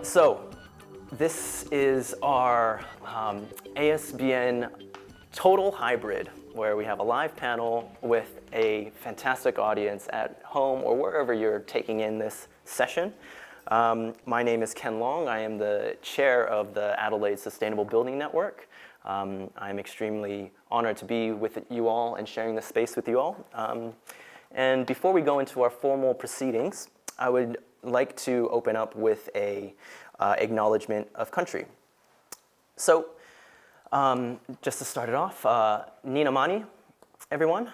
So this is our ASBN total hybrid, where we have a live panel with a fantastic audience at home or wherever you're taking in this session. My name is Ken Long. I am the chair of the Adelaide Sustainable Building Network. I'm extremely honored to be with you all and sharing this space with you all. And before we go into our formal proceedings, I would like to open up with a acknowledgement of country. So, just to start it off, Nina Mani, everyone.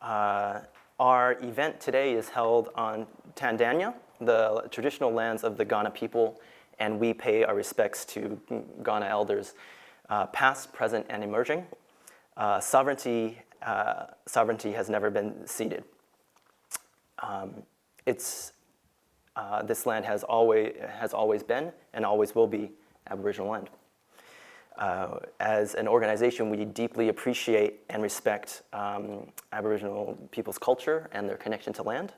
Our event today is held on Tandanya, the traditional lands of the Ghana people, and we pay our respects to Ghana elders, past, present, and emerging. Sovereignty has never been ceded. This land has always been and always will be Aboriginal land. As an organization, we deeply appreciate and respect Aboriginal people's culture and their connection to land.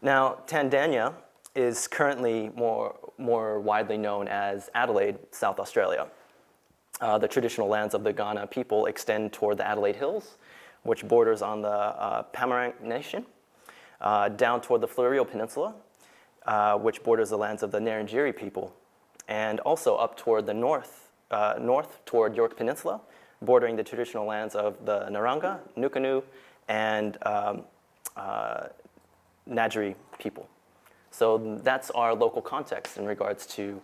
Now, Tandanya is currently more widely known as Adelaide, South Australia. The traditional lands of the Ghana people extend toward the Adelaide Hills, which borders on the Pamarang Nation, down toward the Fleurieu Peninsula, which borders the lands of the Ngarrindjeri people, and also up toward the north toward York Peninsula, bordering the traditional lands of the Naranga, Nukanu, and Ngadjuri people. So that's our local context in regards to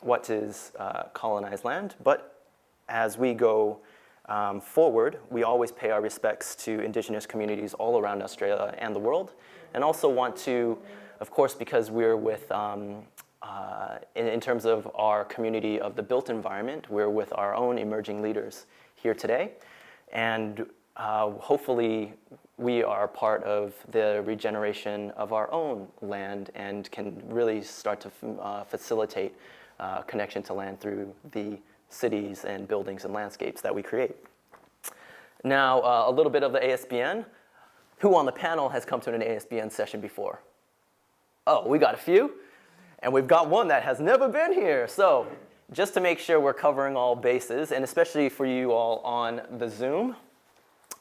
what is colonized land. But as we go forward, we always pay our respects to Indigenous communities all around Australia and the world, and also want to, of course, because we're with, in terms of our community of the built environment, we're with our own emerging leaders here today. And hopefully we are part of the regeneration of our own land and can really start to facilitate connection to land through the cities and buildings and landscapes that we create. Now, a little bit of the ASBN. Who on the panel has come to an ASBN session before? Oh, we got a few. And we've got one that has never been here. So just to make sure we're covering all bases, and especially for you all on the Zoom,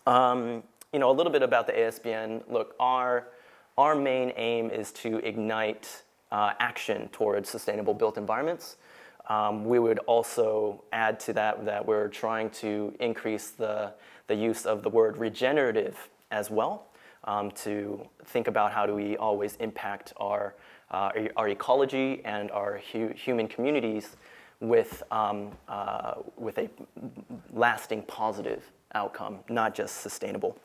a little bit about the ASBN. Look, our main aim is to ignite action towards sustainable built environments. We would also add to that we're trying to increase the use of the word regenerative as well, to think about how do we always impact our ecology and our human communities with a lasting positive outcome, not just sustainable.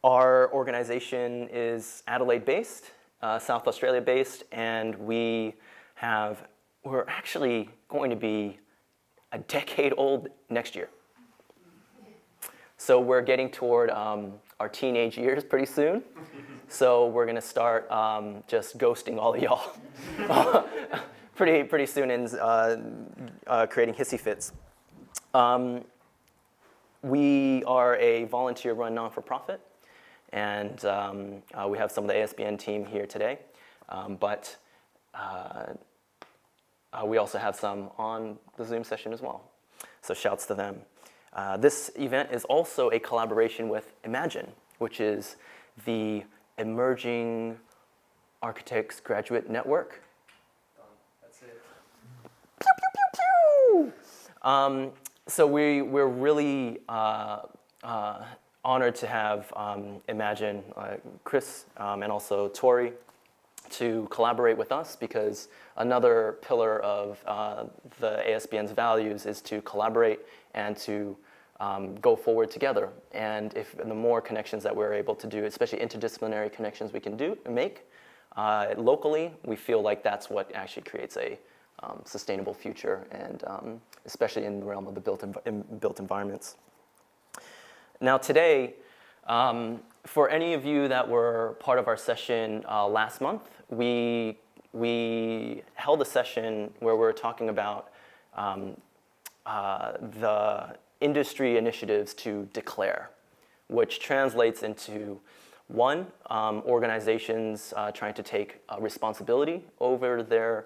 Our organization is Adelaide-based, South Australia-based, and we're actually going to be a decade old next year. So we're getting toward our teenage years pretty soon. So we're going to start just ghosting all of y'all pretty soon and creating hissy fits. We are a volunteer-run non-for-profit, and we have some of the ASBN team here today, but we also have some on the Zoom session as well. So shouts to them. This event is also a collaboration with Imagine, which is the Emerging Architects Graduate Network. That's it. Pew, pew, pew, pew. So we're really honored to have Imagine, Chris, and also Tori to collaborate with us, because another pillar of the ASBN's values is to collaborate and to go forward together. And if the more connections that we're able to do, especially interdisciplinary connections we can make locally, we feel like that's what actually creates a sustainable future, and especially in the realm of the built environments. Now today, For any of you that were part of our session last month, we held a session where we were talking about the industry initiatives to declare, which translates into one, organizations trying to take responsibility over their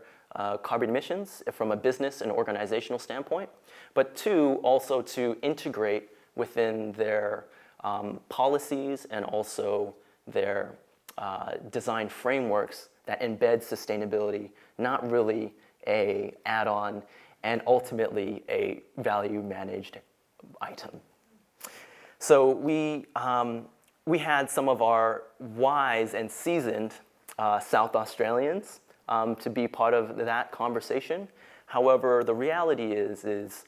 carbon emissions from a business and organizational standpoint, but two, also to integrate within their policies and also their design frameworks that embed sustainability, not really a add-on and ultimately a value managed item. So we had some of our wise and seasoned South Australians to be part of that conversation. However, the reality is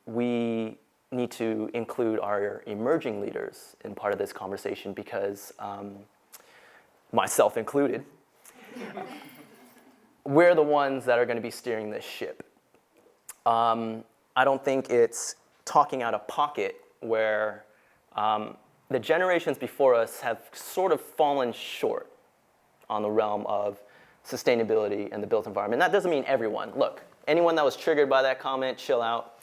we need to include our emerging leaders in part of this conversation because, myself included, we're the ones that are going to be steering this ship. I don't think it's talking out of pocket where the generations before us have sort of fallen short on the realm of sustainability and the built environment. That doesn't mean everyone. Look, anyone that was triggered by that comment, chill out.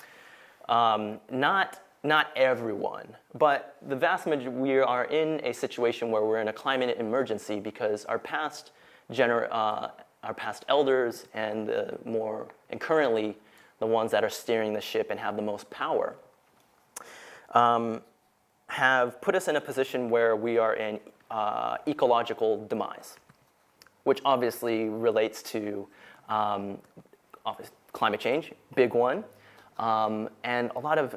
Not everyone, but the vast majority, we are in a situation where we're in a climate emergency because our past elders and currently the ones that are steering the ship and have the most power, have put us in a position where we are in ecological demise, which obviously relates to climate change, big one, and a lot of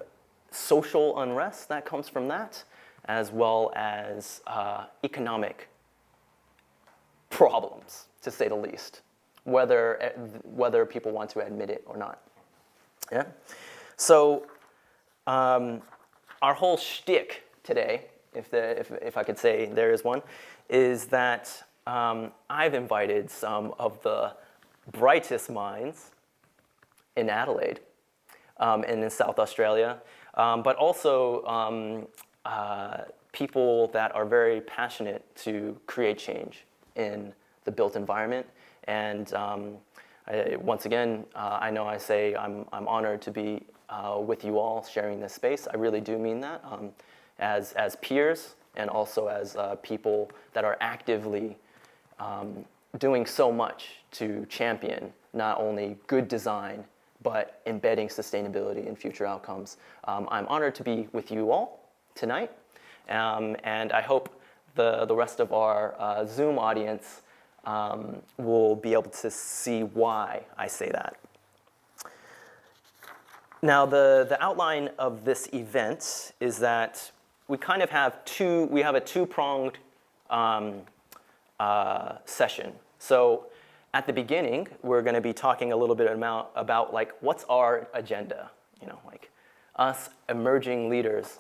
social unrest that comes from that, as well as economic problems, to say the least, whether people want to admit it or not. Yeah. So our whole shtick today, if I could say there is one, is that I've invited some of the brightest minds in Adelaide and in South Australia, but also people that are very passionate to create change in the built environment. And once again, I know I say I'm honored to be with you all sharing this space. I really do mean that as peers and also as people that are actively doing so much to champion not only good design, but embedding sustainability in future outcomes. I'm honored to be with you all tonight, and I hope the rest of our Zoom audience will be able to see why I say that. Now, the outline of this event is that we kind of have a two-pronged session. So at the beginning, we're going to be talking a little bit about like what's our agenda, like us emerging leaders.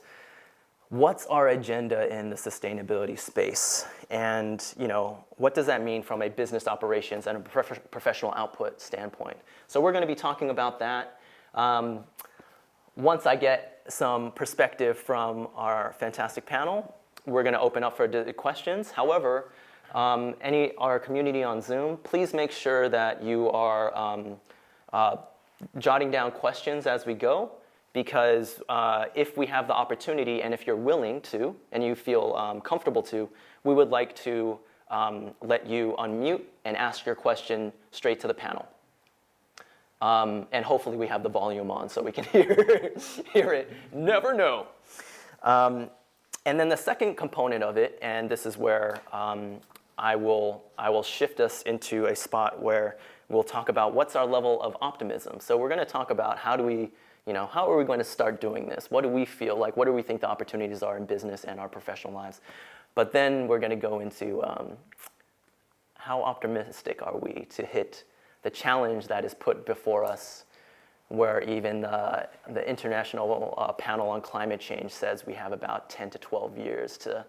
What's our agenda in the sustainability space? And what does that mean from a business operations and a professional output standpoint? So we're going to be talking about that. Once I get some perspective from our fantastic panel, we're going to open up for questions. However, our community on Zoom, please make sure that you are jotting down questions as we go, because if we have the opportunity and if you're willing to and you feel comfortable to, we would like to let you unmute and ask your question straight to the panel. And hopefully we have the volume on so we can hear it. Never know. And then the second component of it, and this is where I will shift us into a spot where we'll talk about what's our level of optimism. So we're going to talk about how are we going to start doing this? What do we feel like? What do we think the opportunities are in business and our professional lives? But then we're going to go into how optimistic are we to hit the challenge that is put before us, where even the International Panel on Climate Change says we have about 10 to 12 years to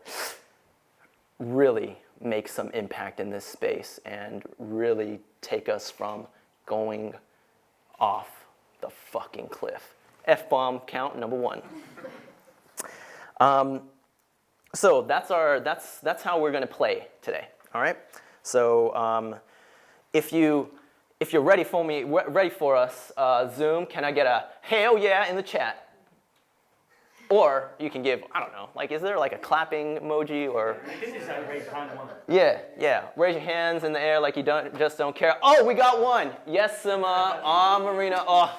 really make some impact in this space and really take us from going off the fucking cliff. F-bomb count number one. So that's how we're going to play today. All right. So if you're ready for us, Zoom, can I get a hell yeah in the chat? Or you can give, I don't know, like, is there like a clapping emoji or? I think it's that raise hand one. Yeah. Raise your hands in the air like you don't care. Oh, we got one. Yes, Sima. Marina. Oh,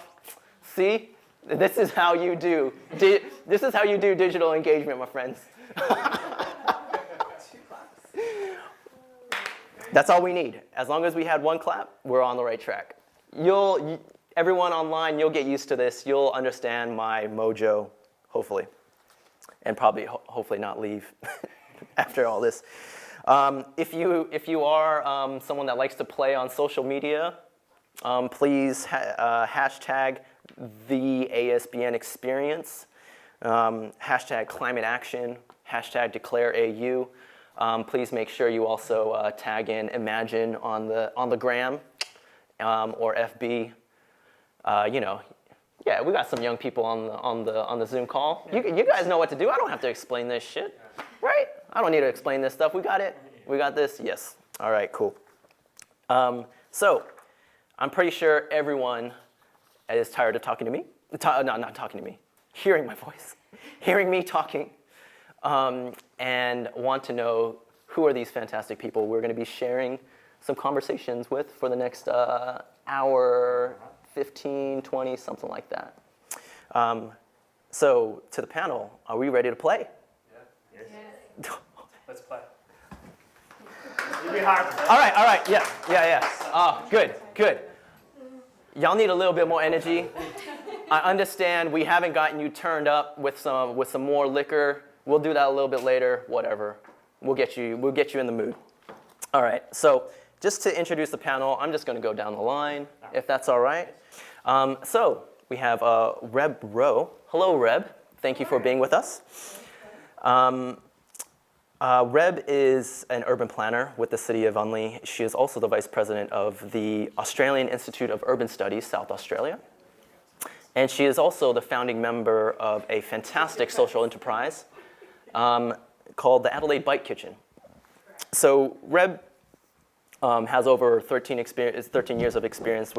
see, this is how you do. This is how you do digital engagement, my friends. That's all we need. As long as we had one clap, we're on the right track. Everyone online, you'll get used to this. You'll understand my mojo, hopefully, and probably hopefully not leave after all this. If you are someone that likes to play on social media, please hashtag the ASBN experience, hashtag climate action, hashtag declare AU. Please make sure you also tag in Imagine on the gram or FB. Yeah, we got some young people on the Zoom call. You guys know what to do. I don't have to explain this shit, right? I don't need to explain this stuff. We got it. We got this. Yes. All right. Cool. So, I'm pretty sure everyone is tired of talking to me. Not talking to me. Hearing my voice, hearing me talking. And want to know who are these fantastic people we're going to be sharing some conversations with for the next hour, 15, 20, something like that. So to the panel, are we ready to play? Yeah. Yes. Let's play. It'll be hard. All right. Yeah. Oh, good. Y'all need a little bit more energy. I understand we haven't gotten you turned up with some more liquor. We'll do that a little bit later, whatever. We'll get you in the mood. All right, so just to introduce the panel, I'm just going to go down the line, if that's all right. So we have Reb Rowe. Hello, Reb. Thank you for being with us. Reb is an urban planner with the City of Unley. She is also the vice president of the Australian Institute of Urban Studies, South Australia. And she is also the founding member of a fantastic social enterprise called the Adelaide Bite Kitchen. So Reb has over 13 years of experience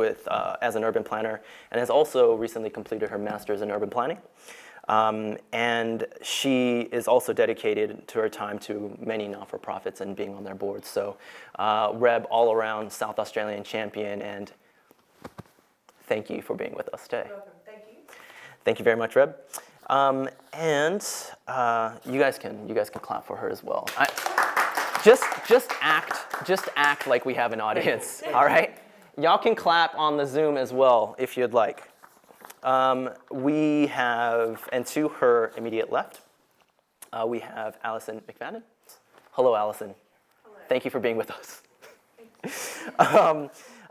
as an urban planner and has also recently completed her master's in urban planning. And she is also dedicated to her time to many not-for-profits and being on their boards. So Reb, all-around South Australian champion, and thank you for being with us today. You're welcome. Thank you. Thank you very much, Reb. And you guys can clap for her as well. Just act like we have an audience. All right, y'all can clap on the Zoom as well if you'd like. We have, and to her immediate left, we have Alison McFadden. Hello, Alison. Hello. Thank you for being with us.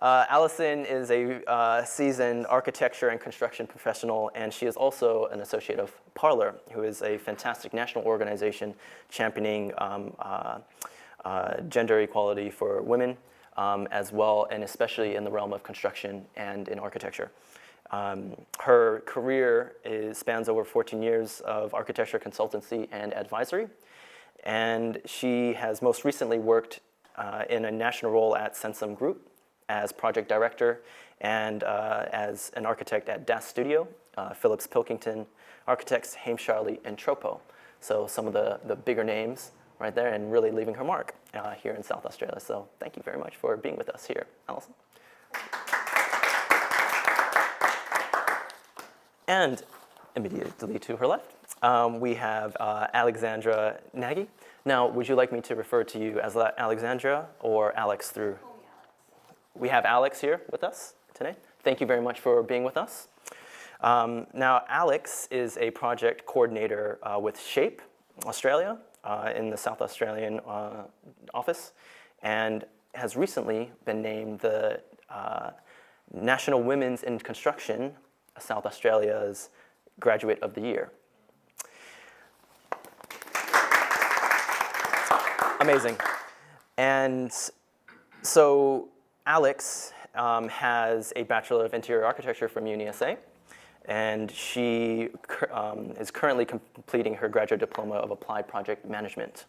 Alison is a seasoned architecture and construction professional, and she is also an associate of Parlor, who is a fantastic national organization championing gender equality for women, as well, and especially in the realm of construction and in architecture. Her career spans over 14 years of architecture consultancy and advisory, and she has most recently worked in a national role at Sensum Group as project director and as an architect at Das Studio, Phillips Pilkington Architects, Hames Charlie, and Tropo. So some of the bigger names right there, and really leaving her mark here in South Australia. So thank you very much for being with us here, Alison. And immediately to her left, we have Alexandra Nagy. Now, would you like me to refer to you as Alexandra or Alex through? We have Alex here with us today. Thank you very much for being with us. Now, Alex is a project coordinator with SHAPE Australia in the South Australian office, and has recently been named the National Women's in Construction South Australia's Graduate of the Year. Amazing. And so Alex has a Bachelor of Interior Architecture from UniSA, and she is currently completing her graduate diploma of applied project management.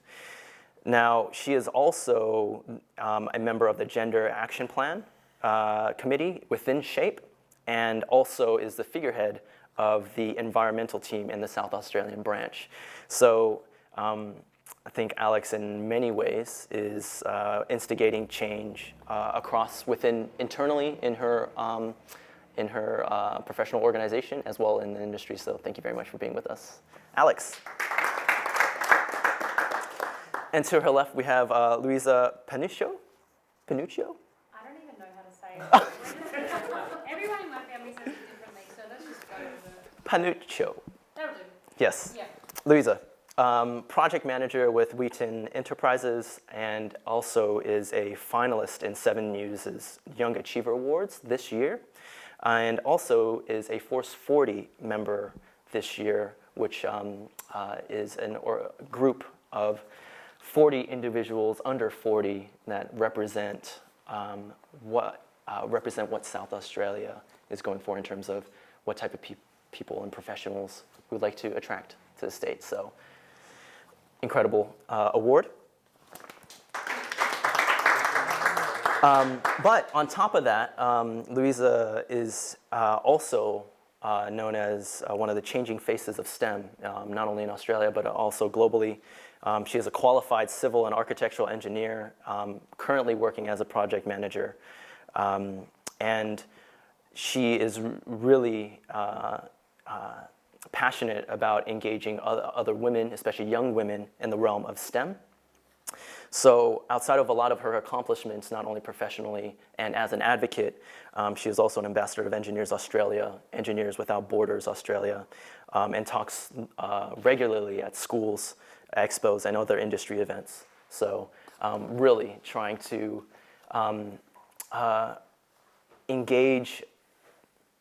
Now, she is also a member of the Gender Action Plan Committee within SHAPE, and also is the figurehead of the environmental team in the South Australian branch. So I think Alex, in many ways, is instigating change internally in her professional organization, as well in the industry. So thank you very much for being with us, Alex. And to her left, we have Luisa Panuccio. Panuccio? I don't even know how to say it. Everyone in my family says it differently, so let's just go with it. Panuccio. That'll do. Yes. Yeah. Luisa, project manager with Wheaton Enterprises, and also is a finalist in 7 News' Young Achiever Awards this year, and also is a Force 40 member this year, which is a group of 40 individuals under 40 that represent what South Australia is going for in terms of what type of people and professionals we'd like to attract to the state. So, incredible award. But on top of that, Luisa is also known as one of the changing faces of STEM, not only in Australia, but also globally. She is a qualified civil and architectural engineer, currently working as a project manager. And she is really passionate about engaging other women, especially young women, in the realm of STEM. So outside of a lot of her accomplishments, not only professionally and as an advocate, she is also an ambassador of Engineers Australia, Engineers Without Borders Australia, and talks regularly at schools, expos, and other industry events. So really trying to engage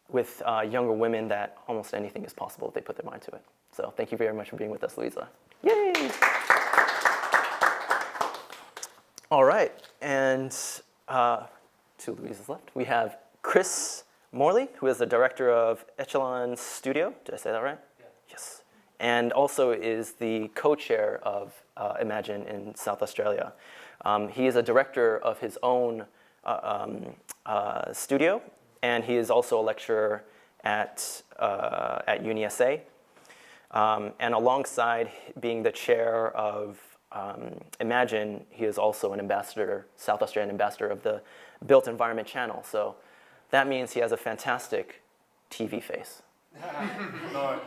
with younger women that almost anything is possible if they put their mind to it. So thank you very much for being with us, Luisa. Yay! All right, and to Louisa's left, we have Chris Morley, who is the director of Echelon Studio. Did I say that right? Yeah. Yes. And also is the co-chair of Imagine in South Australia. He is a director of his own studio, and he is also a lecturer at UniSA. And alongside being the chair of Imagine, he is also an ambassador, South Australian ambassador of the Built Environment Channel. So that means he has a fantastic TV face. No.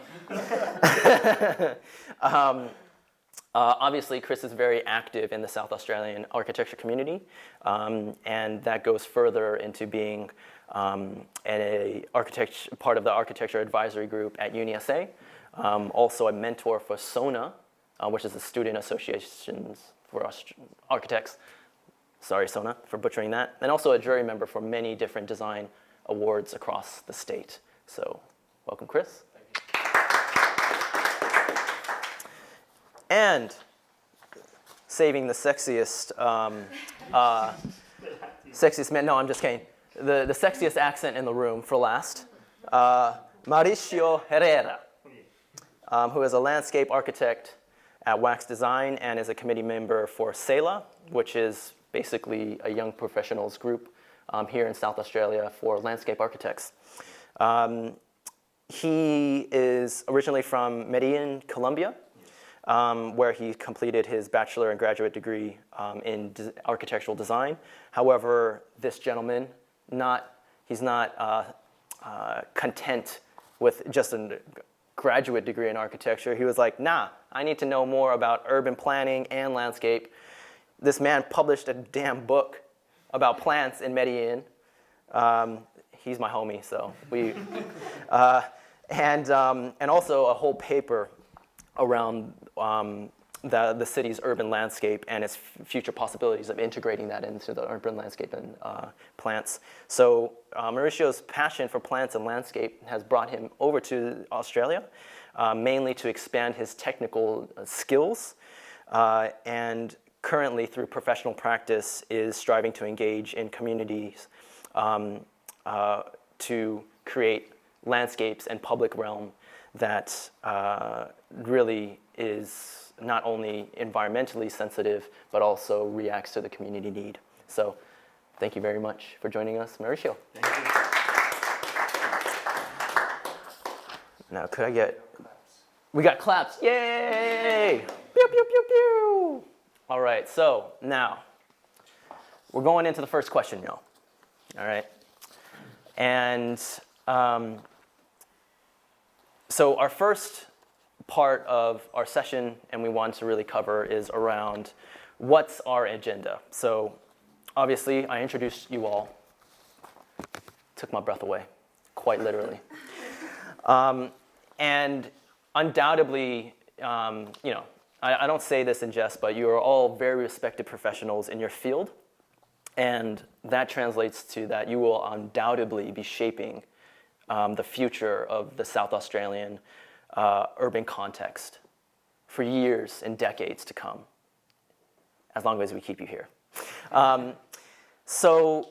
Obviously, Chris is very active in the South Australian architecture community, and that goes further into being part of the architecture advisory group at UniSA, also a mentor for SONA, which is the Student Associations for Architects. Sorry, SONA, for butchering that. And also a jury member for many different design awards across the state. So, welcome, Chris. Thank you. And saving the sexiest, sexiest man, no, I'm just kidding. The sexiest accent in the room for last, Mauricio Herrera, who is a landscape architect at Wax Design and is a committee member for SELA, which is basically a young professionals group here in South Australia for landscape architects. He is originally from Medellin, Colombia, where he completed his bachelor and graduate degree in architectural design. However, this gentleman, he's not content with just a graduate degree in architecture. He was like, nah, I need to know more about urban planning and landscape. This man published a damn book about plants in Medellin. He's my homie, so we, and also a whole paper around the city's urban landscape and its future possibilities of integrating that into the urban landscape and plants. So Mauricio's passion for plants and landscape has brought him over to Australia, mainly to expand his technical skills, and currently through professional practice is striving to engage in communities to create landscapes and public realm that really is not only environmentally sensitive, but also reacts to the community need. So thank you very much for joining us, Mauricio. Thank you. Now, could I get... We got claps. Yay! Pew, pew, pew, pew. All right, so now we're going into the first question, y'all. All right. And so our first part of our session, and we want to really cover, is around what's our agenda. So obviously, I introduced you all. Took my breath away, quite literally. And undoubtedly, I don't say this in jest, but you are all very respected professionals in your field. And that translates to that you will undoubtedly be shaping the future of the South Australian urban context for years and decades to come, as long as we keep you here. So,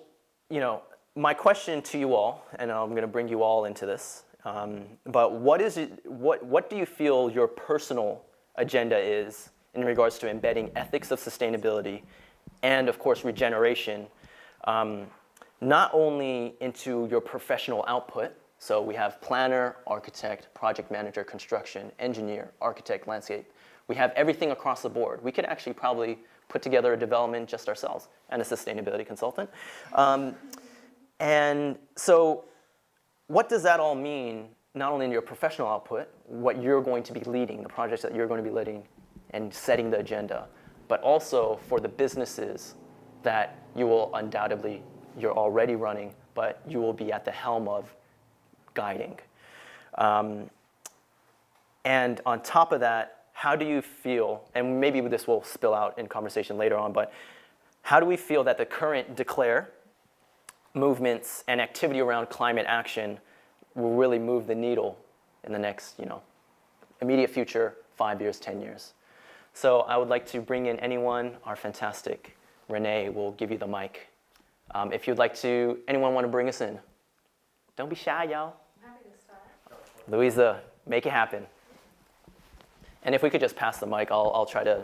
my question to you all, and I'm going to bring you all into this, but what do you feel your personal agenda is in regards to embedding ethics of sustainability and, of course, regeneration, not only into your professional output? So we have planner, architect, project manager, construction, engineer, architect, landscape. We have everything across the board. We could actually probably put together a development just ourselves and a sustainability consultant. And so what does that all mean, not only in your professional output, what you're going to be leading, the projects that you're going to be leading and setting the agenda, but also for the businesses that you will undoubtedly, you're already running, but you will be at the helm of guiding. And on top of that, how do you feel, and maybe this will spill out in conversation later on, but how do we feel that the current Declare movements and activity around climate action will really move the needle in the next, immediate future, 5 years, 10 years? So I would like to bring in anyone. Our fantastic Renee will give you the mic. If you'd like to, anyone want to bring us in? Don't be shy, y'all. I'm happy to start. Louisa, make it happen. And if we could just pass the mic, I'll try to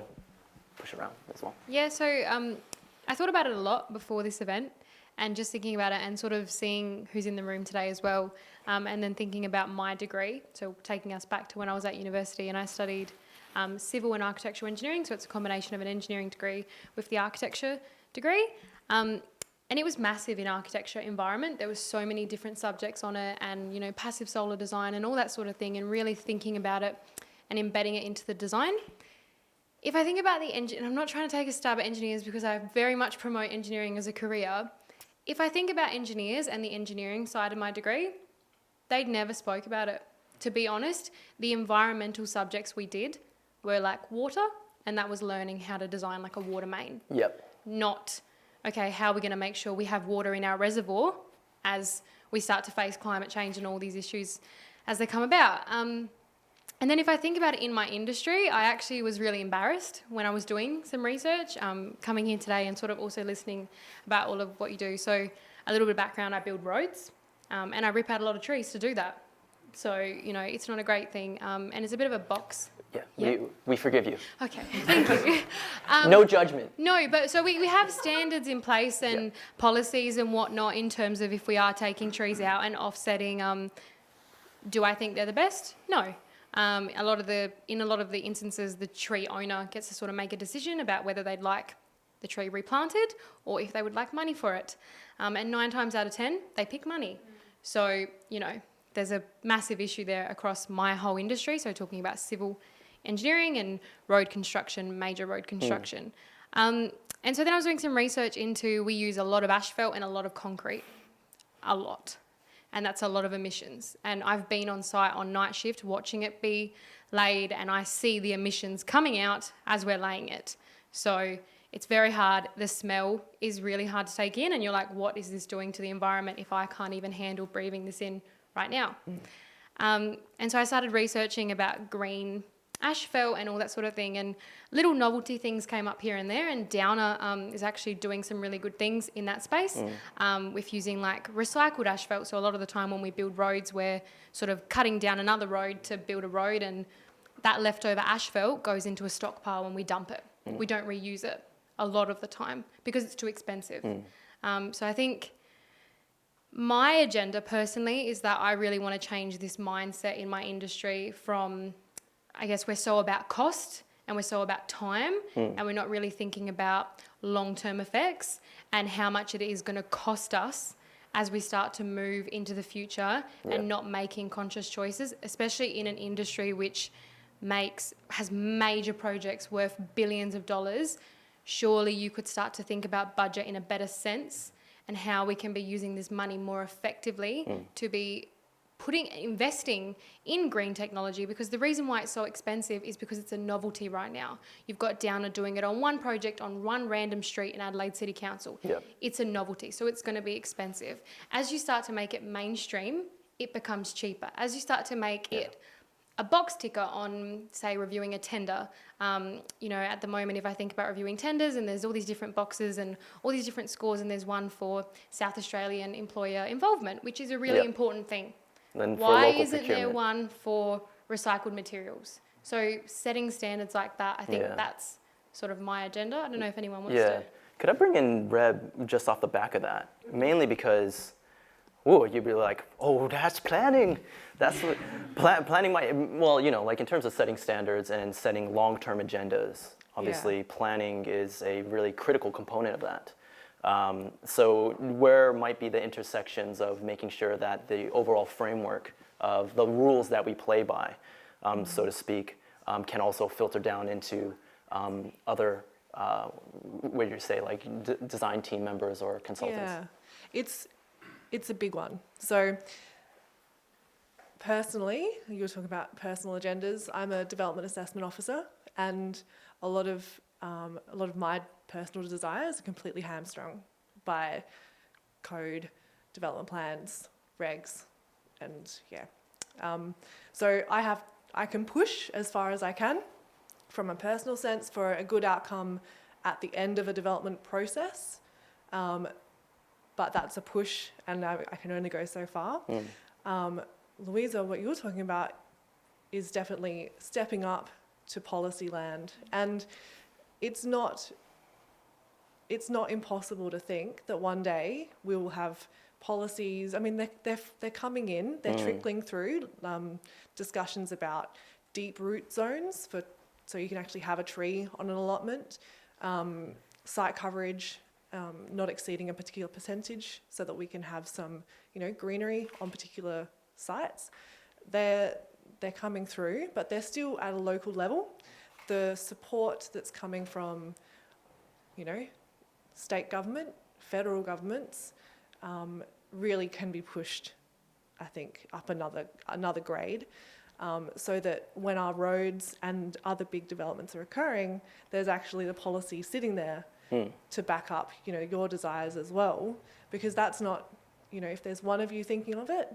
push around as well. Yeah, so I thought about it a lot before this event and just thinking about it and sort of seeing who's in the room today as well, and then thinking about my degree, so taking us back to when I was at university and I studied civil and architectural engineering, so it's a combination of an engineering degree with the architecture degree. And it was massive in architecture environment. There was so many different subjects on it and, passive solar design and all that sort of thing, and really thinking about it and embedding it into the design. If I think about the engine, and I'm not trying to take a stab at engineers because I very much promote engineering as a career. If I think about engineers and the engineering side of my degree, they'd never spoke about it. To be honest, the environmental subjects we did were like water, and that was learning how to design like a water main. Yep. Not, okay, how are we going to make sure we have water in our reservoir as we start to face climate change and all these issues as they come about. And then if I think about it in my industry, I actually was really embarrassed when I was doing some research, coming here today and sort of also listening about all of what you do. So a little bit of background, I build roads and I rip out a lot of trees to do that. So, it's not a great thing. And it's a bit of a box. Yeah, Yeah. we forgive you. Okay, thank you. No judgment. No, but so we have standards in place and policies and whatnot in terms of if we are taking trees out and offsetting. Do I think they're the best? No. In a lot of the instances, the tree owner gets to sort of make a decision about whether they'd like the tree replanted or if they would like money for it. And 9 times out of 10, they pick money. So, there's a massive issue there across my whole industry. So talking about civil engineering and road construction, major road construction. And so then I was doing some research into, we use a lot of asphalt and a lot of concrete, a lot. And that's a lot of emissions. And I've been on site on night shift watching it be laid, and I see the emissions coming out as we're laying it. So it's very hard. The smell is really hard to take in, and you're like, what is this doing to the environment if I can't even handle breathing this in right now? And so I started researching about green asphalt and all that sort of thing. And little novelty things came up here and there. And Downer is actually doing some really good things in that space with using like recycled asphalt. So a lot of the time when we build roads, we're sort of cutting down another road to build a road, and that leftover asphalt goes into a stockpile and we dump it. We don't reuse it a lot of the time because it's too expensive. So I think my agenda personally is that I really want to change this mindset in my industry from, I guess we're so about cost and we're so about time and we're not really thinking about long-term effects and how much it is going to cost us as we start to move into the future and not making conscious choices, especially in an industry which has major projects worth billions of dollars. Surely you could start to think about budget in a better sense and how we can be using this money more effectively to be investing in green technology, because the reason why it's so expensive is because it's a novelty right now. You've got Downer doing it on one project on one random street in Adelaide City Council. It's a novelty, so it's going to be expensive. As you start to make it mainstream, it becomes cheaper. As you start to make it a box ticker on, say, reviewing a tender. At the moment, if I think about reviewing tenders, and there's all these different boxes and all these different scores, and there's one for South Australian employer involvement, which is a really important thing. Then for Why local isn't there procurement. one for recycled materials? So setting standards like that, I think that's sort of my agenda. I don't know if anyone wants to. Could I bring in Reb just off the back of that? Mainly because, you'd be like, oh, that's planning. That's what, planning might, like in terms of setting standards and setting long-term agendas, obviously planning is a really critical component of that. So where might be the intersections of making sure that the overall framework of the rules that we play by, so to speak, can also filter down into other, what do you say, like design team members or consultants? Yeah, it's a big one. So personally, you were talking about personal agendas. I'm a development assessment officer, and a lot of my personal desires are completely hamstrung by code, development plans, regs, and so I can push as far as I can from a personal sense for a good outcome at the end of a development process, but that's a push, and I can only go so far. Louisa, what you're talking about is definitely stepping up to policy land, and it's not impossible to think that one day we will have policies. I mean, they're coming in, they're trickling through, discussions about deep root zones so you can actually have a tree on an allotment, site coverage not exceeding a particular percentage so that we can have some, greenery on particular sites. They're coming through, but they're still at a local level. The support that's coming from, state government, federal governments, really can be pushed, I think, up another grade, so that when our roads and other big developments are occurring, there's actually the policy sitting there to back up, your desires as well, because that's not, if there's one of you thinking of it,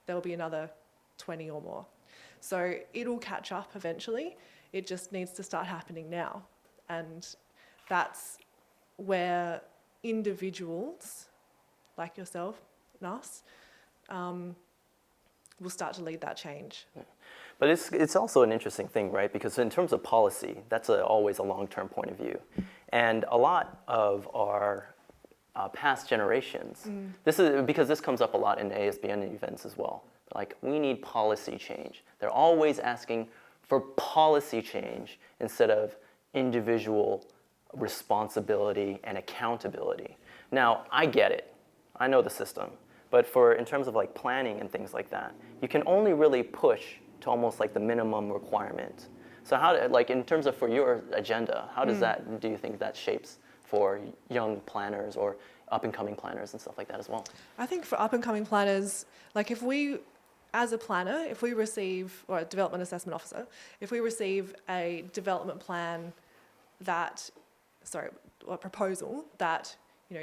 there'll be another 20 or more. So it'll catch up eventually. It just needs to start happening now. And that's where individuals like yourself and us will start to lead that change. But it's also an interesting thing, right? Because in terms of policy, that's always a long-term point of view. And a lot of our past generations, this is because this comes up a lot in ASBN events as well. Like, we need policy change. They're always asking for policy change instead of individual responsibility and accountability. Now, I get it. I know the system. But in terms of like planning and things like that, you can only really push to almost like the minimum requirement. So in terms of for your agenda, how does do you think that shapes for young planners or up-and-coming planners and stuff like that as well? I think for up-and-coming planners, like if we, as a planner, if we receive, or a development assessment officer, if we receive a development plan a proposal that,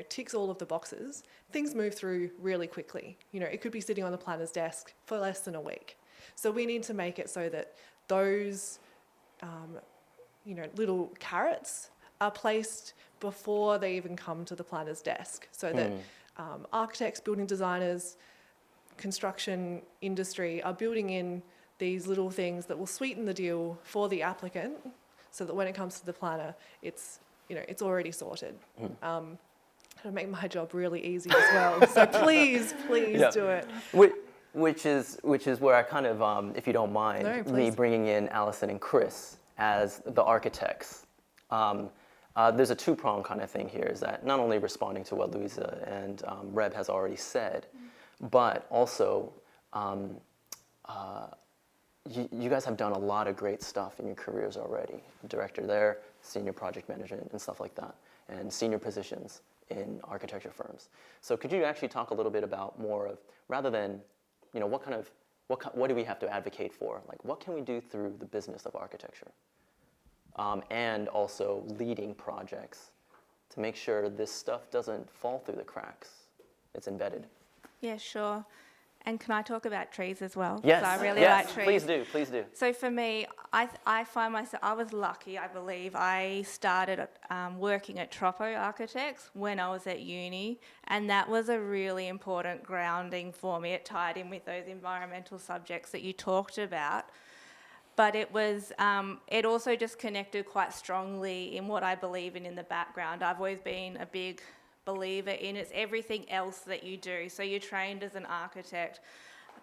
ticks all of the boxes, things move through really quickly. It could be sitting on the planner's desk for less than a week. So we need to make it so that those little carrots are placed before they even come to the planner's desk, so that architects, building designers, construction industry are building in these little things that will sweeten the deal for the applicant, so that when it comes to the planner, it's already sorted. It'll make my job really easy as well. So please do it. Which is where I kind of, if you don't mind, No, me please. bringing in Allison and Chris as the architects. There's a two-pronged kind of thing here, is that not only responding to what Louisa and Reb has already said, but also you guys have done a lot of great stuff in your careers already. Director there, senior project management and stuff like that, and senior positions in architecture firms. So could you actually talk a little bit about more of, rather than, what do we have to advocate for? Like, what can we do through the business of architecture? And also leading projects to make sure this stuff doesn't fall through the cracks. It's embedded. Yeah, sure. And can I talk about trees as well? 'Cause Yes, I really yes, like trees. please do. So for me, I find myself, I was lucky, I believe. I started working at Troppo Architects when I was at uni, and that was a really important grounding for me. It tied in with those environmental subjects that you talked about. But it was, it also just connected quite strongly in what I believe in the background. I've always been a big believer in it's everything else that you do. So you're trained as an architect,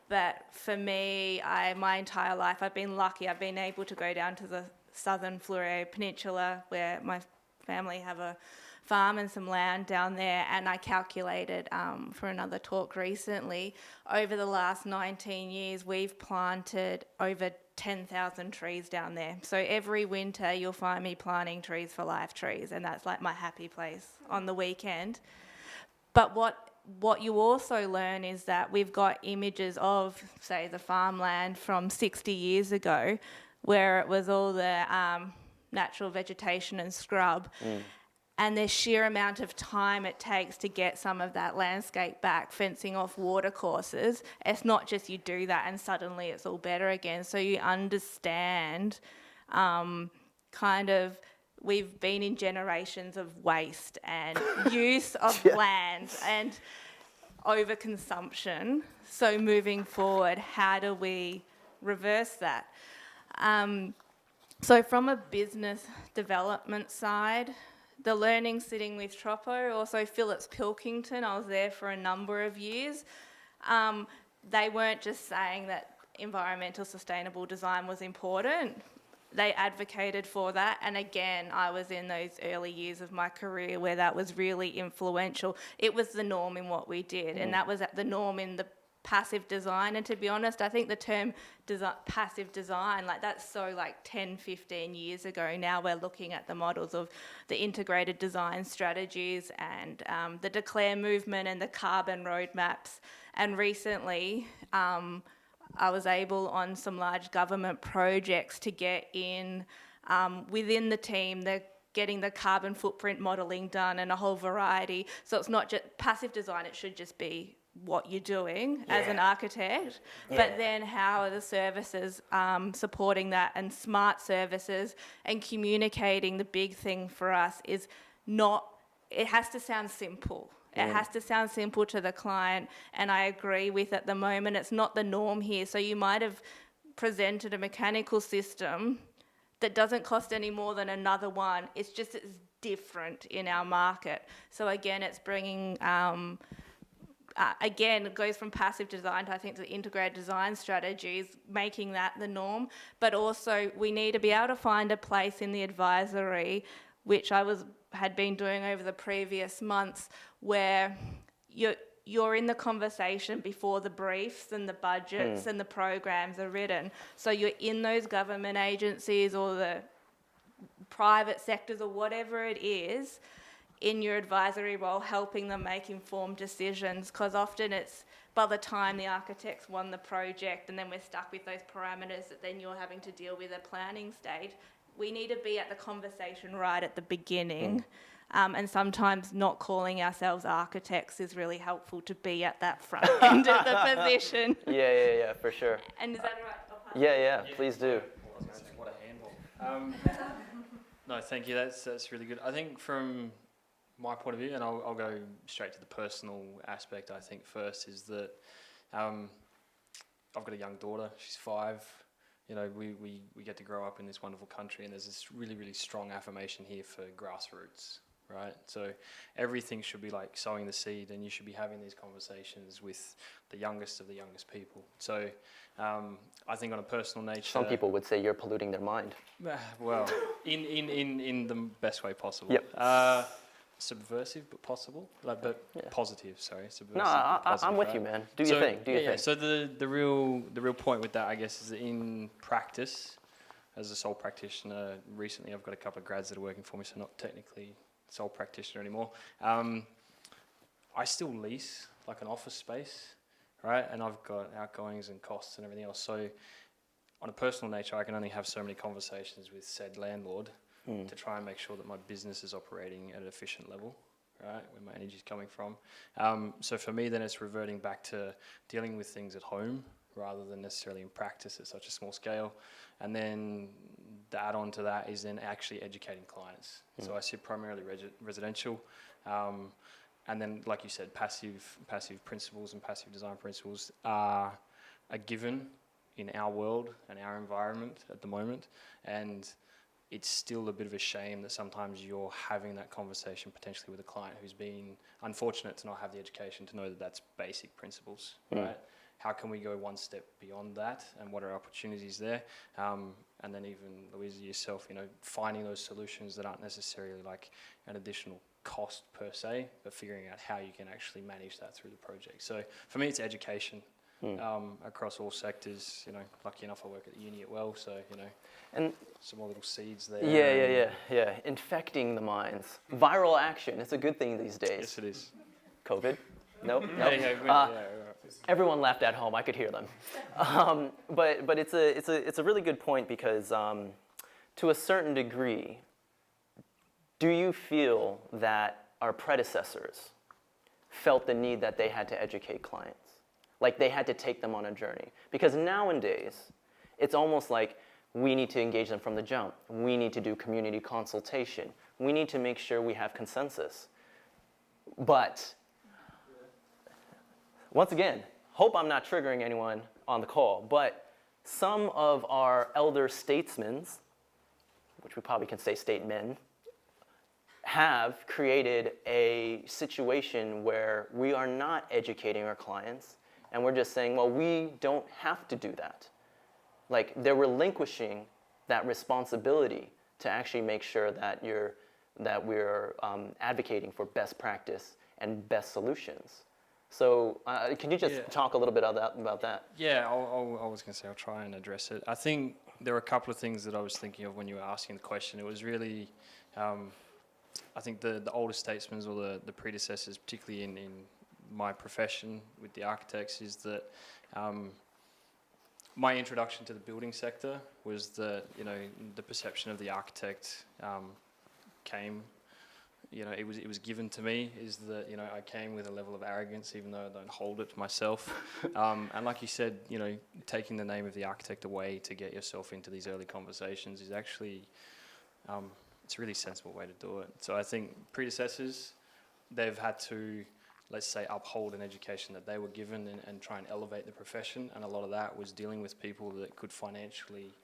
but for me, my entire life, I've been lucky. I've been able to go down to the southern Fleurieu Peninsula, where my family have a farm and some land down there, and I calculated for another talk recently, over the last 19 years, we've planted over 10,000 trees down there. So every winter you'll find me planting trees for Life Trees, and that's like my happy place on the weekend. But what you also learn is that we've got images of, say, the farmland from 60 years ago, where it was all the natural vegetation and scrub. And the sheer amount of time it takes to get some of that landscape back, fencing off water courses. It's not just you do that and suddenly it's all better again. So you understand we've been in generations of waste and use of land and overconsumption. So moving forward, how do we reverse that? So from a business development side, the learning sitting with Troppo, also Phillips Pilkington, I was there for a number of years. They weren't just saying that environmental sustainable design was important. They advocated for that. And again, I was in those early years of my career where that was really influential. It was the norm in what we did. And that was the norm in the passive design. And to be honest, I think the term passive design, that's so 10, 15 years ago. Now we're looking at the models of the integrated design strategies and the Declare movement and the carbon roadmaps. And recently, I was able on some large government projects to get in within the team. They're getting the carbon footprint modelling done and a whole variety. So it's not just passive design, it should just be what you're doing as an architect, but then how are the services supporting that, and smart services and communicating. The big thing for us is it has to sound simple. It has to sound simple to the client, and I agree with at the moment it's not the norm here. So you might have presented a mechanical system that doesn't cost any more than another one. It's different in our market. So again, it's bringing again, it goes from passive design to, I think, to integrated design strategies, making that the norm. But also, we need to be able to find a place in the advisory, which I had been doing over the previous months, where you're in the conversation before the briefs and the budgets and the programs are written. So you're in those government agencies or the private sectors or whatever it is, in your advisory role, helping them make informed decisions, because often it's by the time the architects won the project and then we're stuck with those parameters that then you're having to deal with at planning stage. We need to be at the conversation right at the beginning, and sometimes not calling ourselves architects is really helpful to be at that front end of the position. Yeah, for sure. And is that right? Yeah, please do. What a handball. No, thank you. That's really good. I think from my point of view, and I'll go straight to the personal aspect. I think first is that I've got a young daughter. She's 5. You know, we get to grow up in this wonderful country, and there's this really, really strong affirmation here for grassroots, right? So everything should be like sowing the seed, and you should be having these conversations with the youngest of the youngest people. So I think on a personal nature... Some people would say you're polluting their mind. Well, in the best way possible. Yep. Subversive, but possible, but positive. Sorry, subversive. No, positive, I'm with right? you, man. Do your thing. Do your thing. So the real point with that, I guess, is that in practice, as a sole practitioner, recently I've got a couple of grads that are working for me, so not technically sole practitioner anymore. I still lease like an office space, right? And I've got outgoings and costs and everything else. So on a personal nature, I can only have so many conversations with said landlord to try and make sure that my business is operating at an efficient level, right, where my energy is coming from. So for me, then it's reverting back to dealing with things at home rather than necessarily in practice at such a small scale. And then the add-on to that is then actually educating clients. So I sit primarily residential. And then, like you said, passive principles and passive design principles are a given in our world and our environment at the moment. And it's still a bit of a shame that sometimes you're having that conversation potentially with a client who's been unfortunate to not have the education to know that that's basic principles, right? How can we go one step beyond that, and what are opportunities there? And then even, Louisa, yourself, you know, finding those solutions that aren't necessarily like an additional cost per se, but figuring out how you can actually manage that through the project. So for me, it's education. Across all sectors, you know, lucky enough I work at the uni at well, so, you know, And some more little seeds there. yeah. Infecting the minds. Viral action. It's a good thing these days. Yes, it is. COVID? Nope. Everyone laughed at home. I could hear them. But it's a really good point because to a certain degree, do you feel that our predecessors felt the need that they had to educate clients? Like they had to take them on a journey? Because nowadays, it's almost like we need to engage them from the jump. We need to do community consultation. We need to make sure we have consensus. But once again, hope I'm not triggering anyone on the call, but some of our elder statesmen, which we probably can say statemen, have created a situation where we are not educating our clients, and we're just saying, well, we don't have to do that. Like they're relinquishing that responsibility to actually make sure that we're advocating for best practice and best solutions. So can you just talk a little bit about that? Yeah, I was going to say I'll try and address it. I think there were a couple of things that I was thinking of when you were asking the question. It was really, I think the older statesmen or the predecessors, particularly in my profession with the architects, is that my introduction to the building sector was that, you know, the perception of the architect came, you know, it was given to me, is that, you know, I came with a level of arrogance, even though I don't hold it myself. And like you said, you know, taking the name of the architect away to get yourself into these early conversations is actually, it's a really sensible way to do it. So I think predecessors, they've had to, let's say, uphold an education that they were given and try and elevate the profession. And a lot of that was dealing with people that could financially,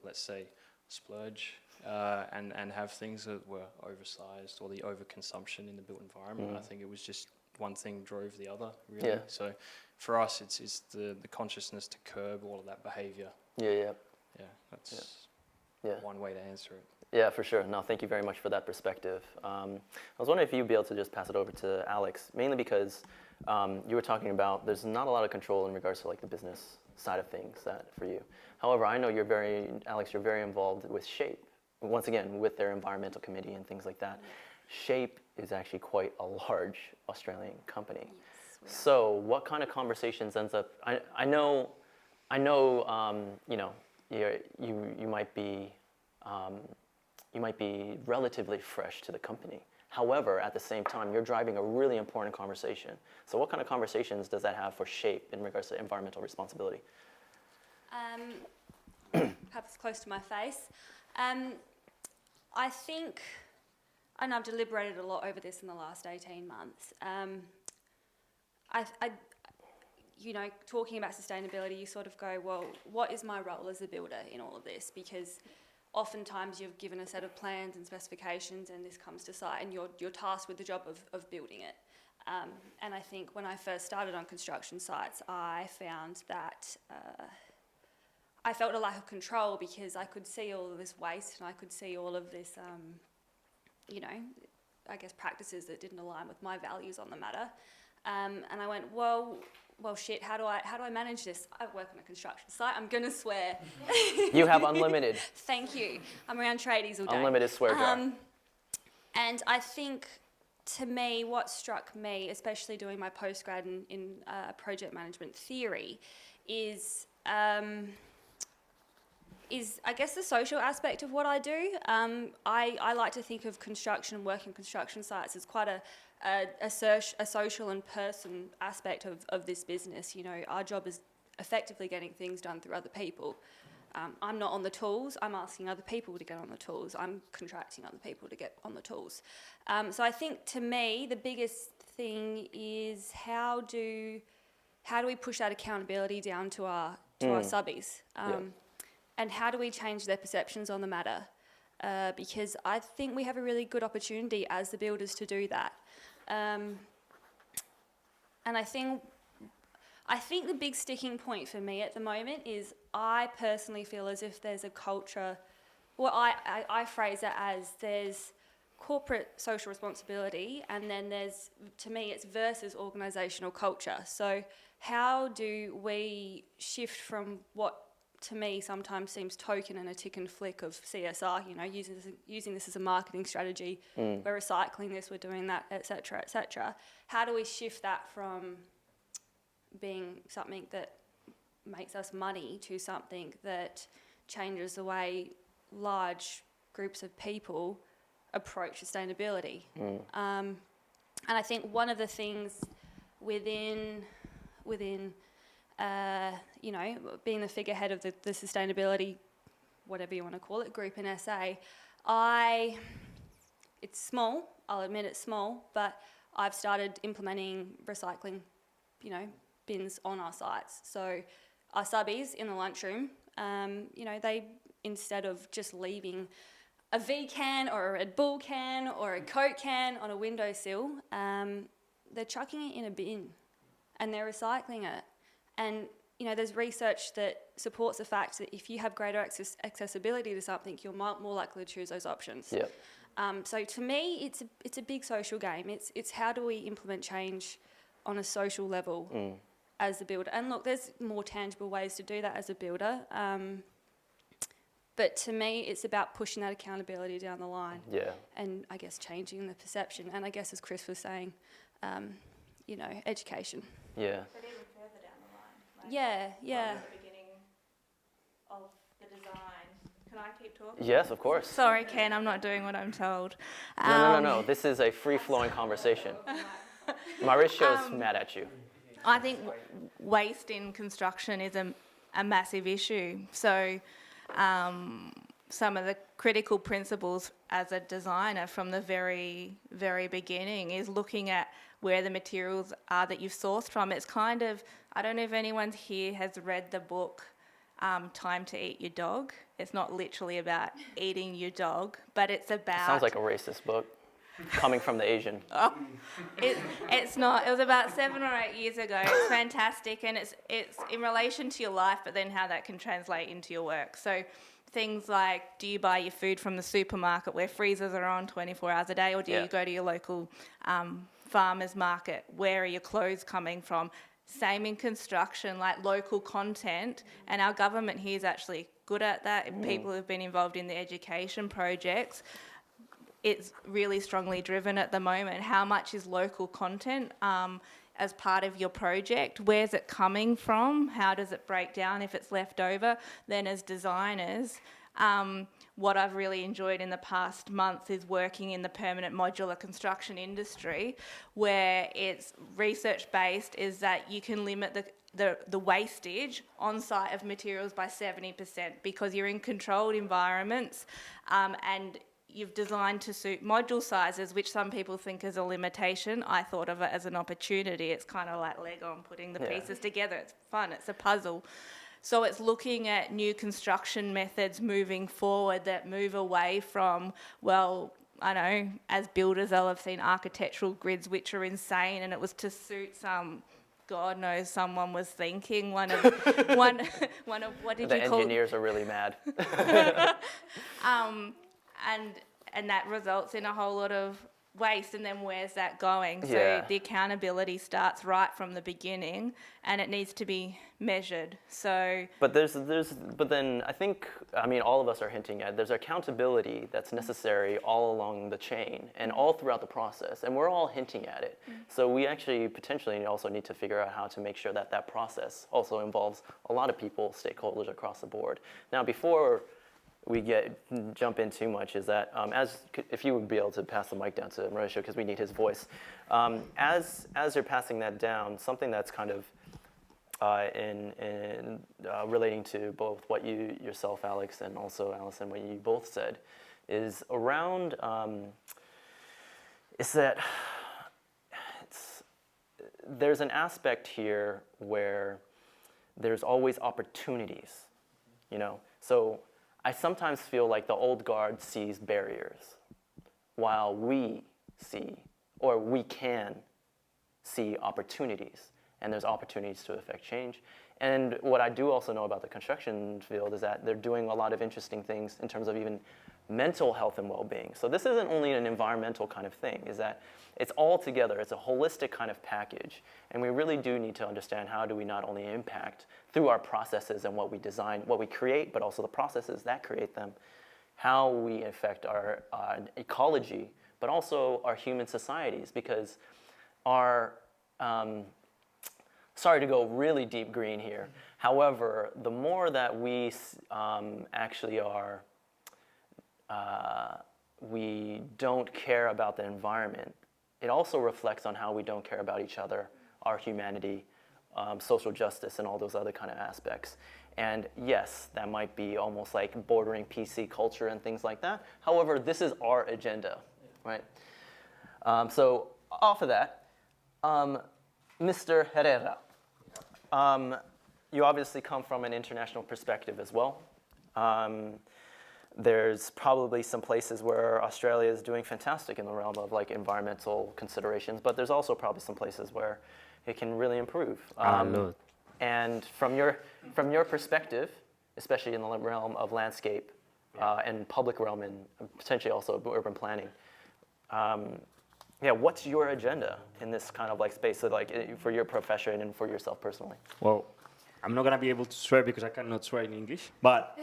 let's say, splurge and have things that were oversized, or the overconsumption in the built environment. I think it was just one thing drove the other, really. Yeah. So for us, it's the consciousness to curb all of that behavior. Yeah, That's yeah. one way to answer it. Yeah, for sure. No, thank you very much for that perspective. I was wondering if you'd be able to just pass it over to Alex, mainly because you were talking about there's not a lot of control in regards to like the business side of things that for you. However, I know Alex, you're very involved with SHAPE, once again, with their environmental committee and things like that. SHAPE is actually quite a large Australian company. Yes, so what kind of conversations ends up, I know, you know, you might be relatively fresh to the company. However, at the same time, you're driving a really important conversation. So what kind of conversations does that have for SHAPE in regards to environmental responsibility? Perhaps close to my face. I think, and I've deliberated a lot over this in the last 18 months. Talking about sustainability, you sort of go, well, what is my role as a builder in all of this? Because oftentimes you're given a set of plans and specifications, and this comes to site, and you're tasked with the job of building it. And I think when I first started on construction sites, I found that I felt a lack of control, because I could see all of this waste, and I could see all of this, practices that didn't align with my values on the matter. And I went, well, shit, how do I manage this? I work on a construction site, I'm gonna swear. You have unlimited. Thank you. I'm around tradies all day. Unlimited swear jar. And I think, to me, what struck me, especially doing my postgrad in project management theory, is I guess the social aspect of what I do. I like to think of construction, working construction sites, as quite a social and person aspect of this business. You know, our job is effectively getting things done through other people. I'm not on the tools, I'm asking other people to get on the tools. I'm contracting other people to get on the tools. So I think, to me, the biggest thing is how do we push that accountability down to our subbies? And how do we change their perceptions on the matter? Because I think we have a really good opportunity as the builders to do that. And I think the big sticking point for me at the moment is, I personally feel as if there's a culture, I phrase it as, there's corporate social responsibility, and then there's, to me, it's versus organisational culture. So how do we shift from what, to me, sometimes seems token and a tick and flick of CSR, using this as a marketing strategy, we're recycling this, we're doing that, etc., etc. How do we shift that from being something that makes us money to something that changes the way large groups of people approach sustainability? And I think one of the things within being the figurehead of the sustainability, whatever you want to call it, group in SA, it's small, I'll admit it's small, but I've started implementing recycling, bins on our sites. So our subbies in the lunchroom, they, instead of just leaving a V can or a Red Bull can or a Coke can on a windowsill, they're chucking it in a bin and they're recycling it. And there's research that supports the fact that if you have greater accessibility to something, you're more likely to choose those options. Yep. So to me, it's a big social game. It's how do we implement change on a social level as a builder. And look, there's more tangible ways to do that as a builder. But to me, it's about pushing that accountability down the line. Yeah. And I guess changing the perception. And I guess, as Chris was saying, education. Yeah. But even further down the line. Yeah. At the beginning of the design. Can I keep talking? Yes, of course. Sorry, Ken, I'm not doing what I'm told. No. This is a free-flowing conversation. Mauricio's mad at you. I think waste in construction is a massive issue. So some of the critical principles as a designer from the very, very beginning is looking at where the materials are that you've sourced from. It's kind of, I don't know if anyone here has read the book Time to Eat Your Dog. It's not literally about eating your dog, but it's about... Sounds like a racist book, coming from the Asian. Oh, it's not. It was about 7 or 8 years ago. It's fantastic, and it's in relation to your life, but then how that can translate into your work. So things like, do you buy your food from the supermarket where freezers are on 24 hours a day, or do you go to your local farmer's market? Where are your clothes coming from? Same in construction, like local content, and our government here is actually good at that. People who've been involved in the education projects, it's really strongly driven at the moment. How much is local content as part of your project? Where's it coming from? How does it break down if it's left over? Then as designers, What I've really enjoyed in the past month is working in the permanent modular construction industry, where it's research-based, is that you can limit the wastage on site of materials by 70% because you're in controlled environments, and you've designed to suit module sizes, which some people think is a limitation. I thought of it as an opportunity. It's kind of like Lego and putting the pieces together. It's fun, it's a puzzle. So it's looking at new construction methods moving forward that move away from, well, I know, as builders, I'll have seen architectural grids which are insane, and it was to suit some, God knows, someone was thinking one of what did The you call? engineers are really mad. And that results in a whole lot of waste, and then where's that going? So Yeah. the accountability starts right from the beginning, and it needs to be measured. So But but then I think, I mean, all of us are hinting at there's accountability that's necessary all along the chain and all throughout the process, and we're all hinting at it. So we actually potentially also need to figure out how to make sure that that process also involves a lot of people, stakeholders across the board. Now, before we jump in too much, is that if you would be able to pass the mic down to Mauricio, because we need his voice. As you're passing that down, something that's kind of relating to both what you yourself, Alex, and also Alison, what you both said, is around is that there's an aspect here where there's always opportunities, you know. So I sometimes feel like the old guard sees barriers, while we can see opportunities, and there's opportunities to affect change. And what I do also know about the construction field is that they're doing a lot of interesting things in terms of even mental health and well-being. So this isn't only an environmental kind of thing, is that it's all together, it's a holistic kind of package. And we really do need to understand how do we not only impact through our processes and what we design, what we create, but also the processes that create them, how we affect our ecology, but also our human societies, because our, sorry to go really deep green here, however, the more that we actually are, we don't care about the environment, it also reflects on how we don't care about each other, our humanity, social justice, and all those other kind of aspects. And yes, that might be almost like bordering PC culture and things like that. However, this is our agenda, right? So off of that, Mr. Herrera, you obviously come from an international perspective as well. There's probably some places where Australia is doing fantastic in the realm of like environmental considerations, but there's also probably some places where it can really improve. And from your perspective, especially in the realm of landscape and public realm and potentially also urban planning, what's your agenda in this kind of like space, so like for your profession and for yourself personally? Well, I'm not gonna be able to swear because I cannot swear in English, but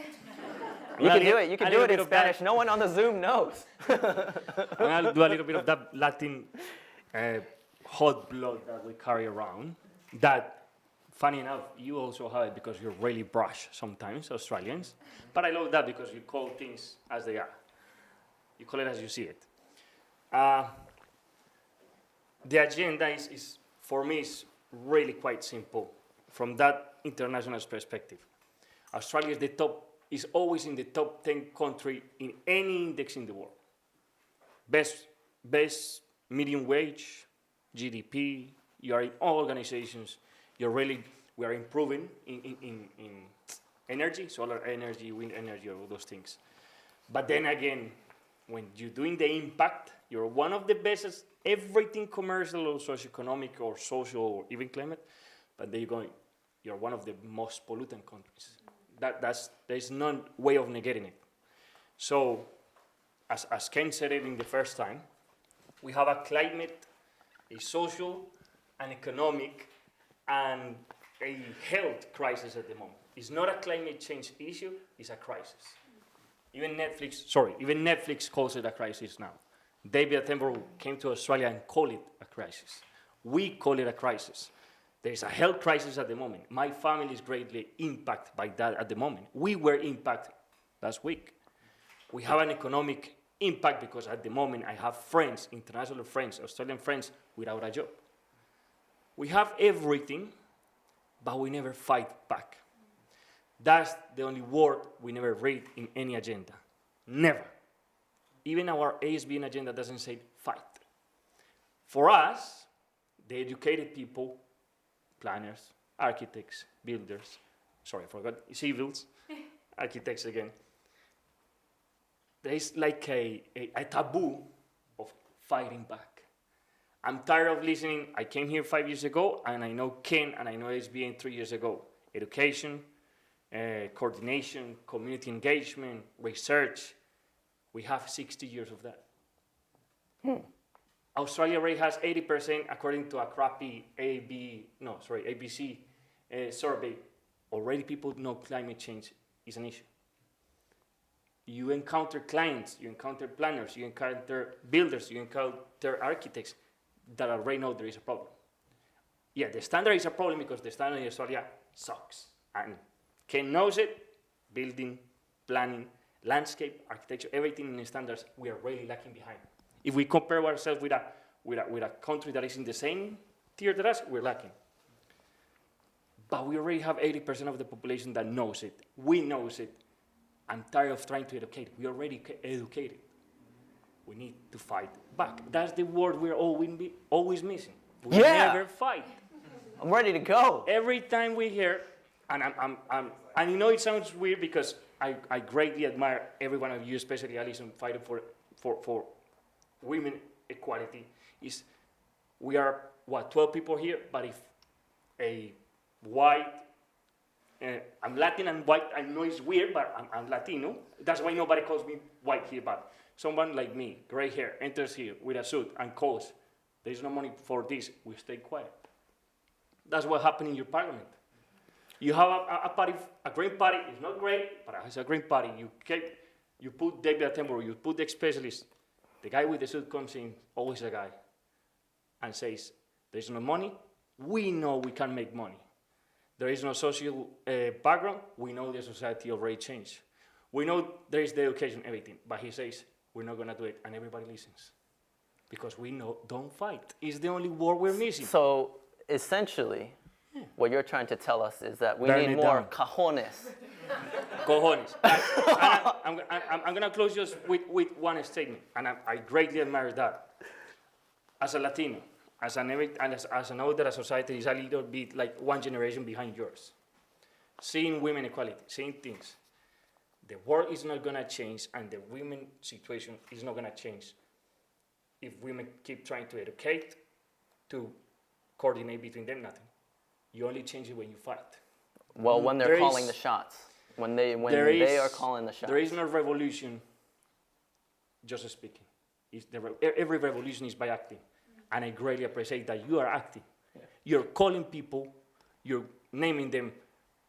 you can do it. You can do it in Spanish. No one on the Zoom knows. I'm gonna do a little bit of that Latin hot blood that we carry around. That, funny enough, you also have it because you're really brash sometimes, Australians. But I love that because you call things as they are. You call it as you see it. The agenda is for me, is really quite simple from that international perspective. Australia is always in the top 10 country in any index in the world. Best medium wage, GDP, you are in all organizations, we are improving in energy, solar energy, wind energy, all those things. But then again, when you're doing the impact, you're one of the best at everything commercial or socioeconomic or social or even climate, but then you're one of the most pollutant countries. There's no way of negating it. So, as Ken said it in the first time, we have a climate, a social, an economic, and a health crisis at the moment. It's not a climate change issue, it's a crisis. Even Netflix calls it a crisis now. David Attenborough came to Australia and called it a crisis. We call it a crisis. There's a health crisis at the moment. My family is greatly impacted by that at the moment. We were impacted That's weak. We have an economic impact because at the moment I have friends, international friends, Australian friends without a job. We have everything, but we never fight back. That's the only word we never read in any agenda. Never. Even our ASBN agenda doesn't say fight. For us, the educated people, planners, architects, builders, sorry, I forgot, civils, architects again, there is like a taboo of fighting back. I'm tired of listening. I came here 5 years ago, and I know Ken, and I know SBN 3 years ago. Education, coordination, community engagement, research. We have 60 years of that. Australia already has 80% according to a crappy ABC survey. Already people know climate change is an issue. You encounter clients, you encounter planners, you encounter builders, you encounter architects that already know there is a problem. Yeah, the standard is a problem because the standard in Australia sucks. And Ken knows it, building, planning, landscape, architecture, everything in the standards, we are really lacking behind. If we compare ourselves with a country that is in the same tier as us, we're lacking. But we already have 80% of the population that knows it. We knows it. I'm tired of trying to educate. We already educated. We need to fight back. That's the word we're always missing. We never fight. I'm ready to go. Every time we hear, and I know it sounds weird because I greatly admire every one of you, especially Alison, fighting for women equality. Is we are 12 people here, but if a white, I'm Latin and white, I know it's weird, but I'm Latino. That's why nobody calls me white here, but someone like me, gray hair, enters here with a suit and calls, there's no money for this, we stay quiet. That's what happened in your parliament. You have a party, a green party, it's not great, but it's a green party. You put David Attenborough, you put the specialist, the guy with the suit comes in, always a guy, and says, there's no money, we know we can make money. There is no social background, we know the society already changed. We know there is the education, everything, but he says, we're not gonna do it, and everybody listens. Because we know, don't fight. It's the only word we're missing. So essentially, what you're trying to tell us is that we need more cojones. Cojones. I'm gonna close just with one statement, and I greatly admire that. As a Latino, as an older society is a little bit like one generation behind yours. Seeing women equality, seeing things. The world is not gonna change and the women situation is not gonna change if women keep trying to educate, to coordinate between them, nothing. You only change it when you fight. Well, when they're calling the shots. When they are calling the shots. There is no revolution just speaking. Every revolution is by acting. And I greatly appreciate that you are acting. Yeah. You're calling people, you're naming them,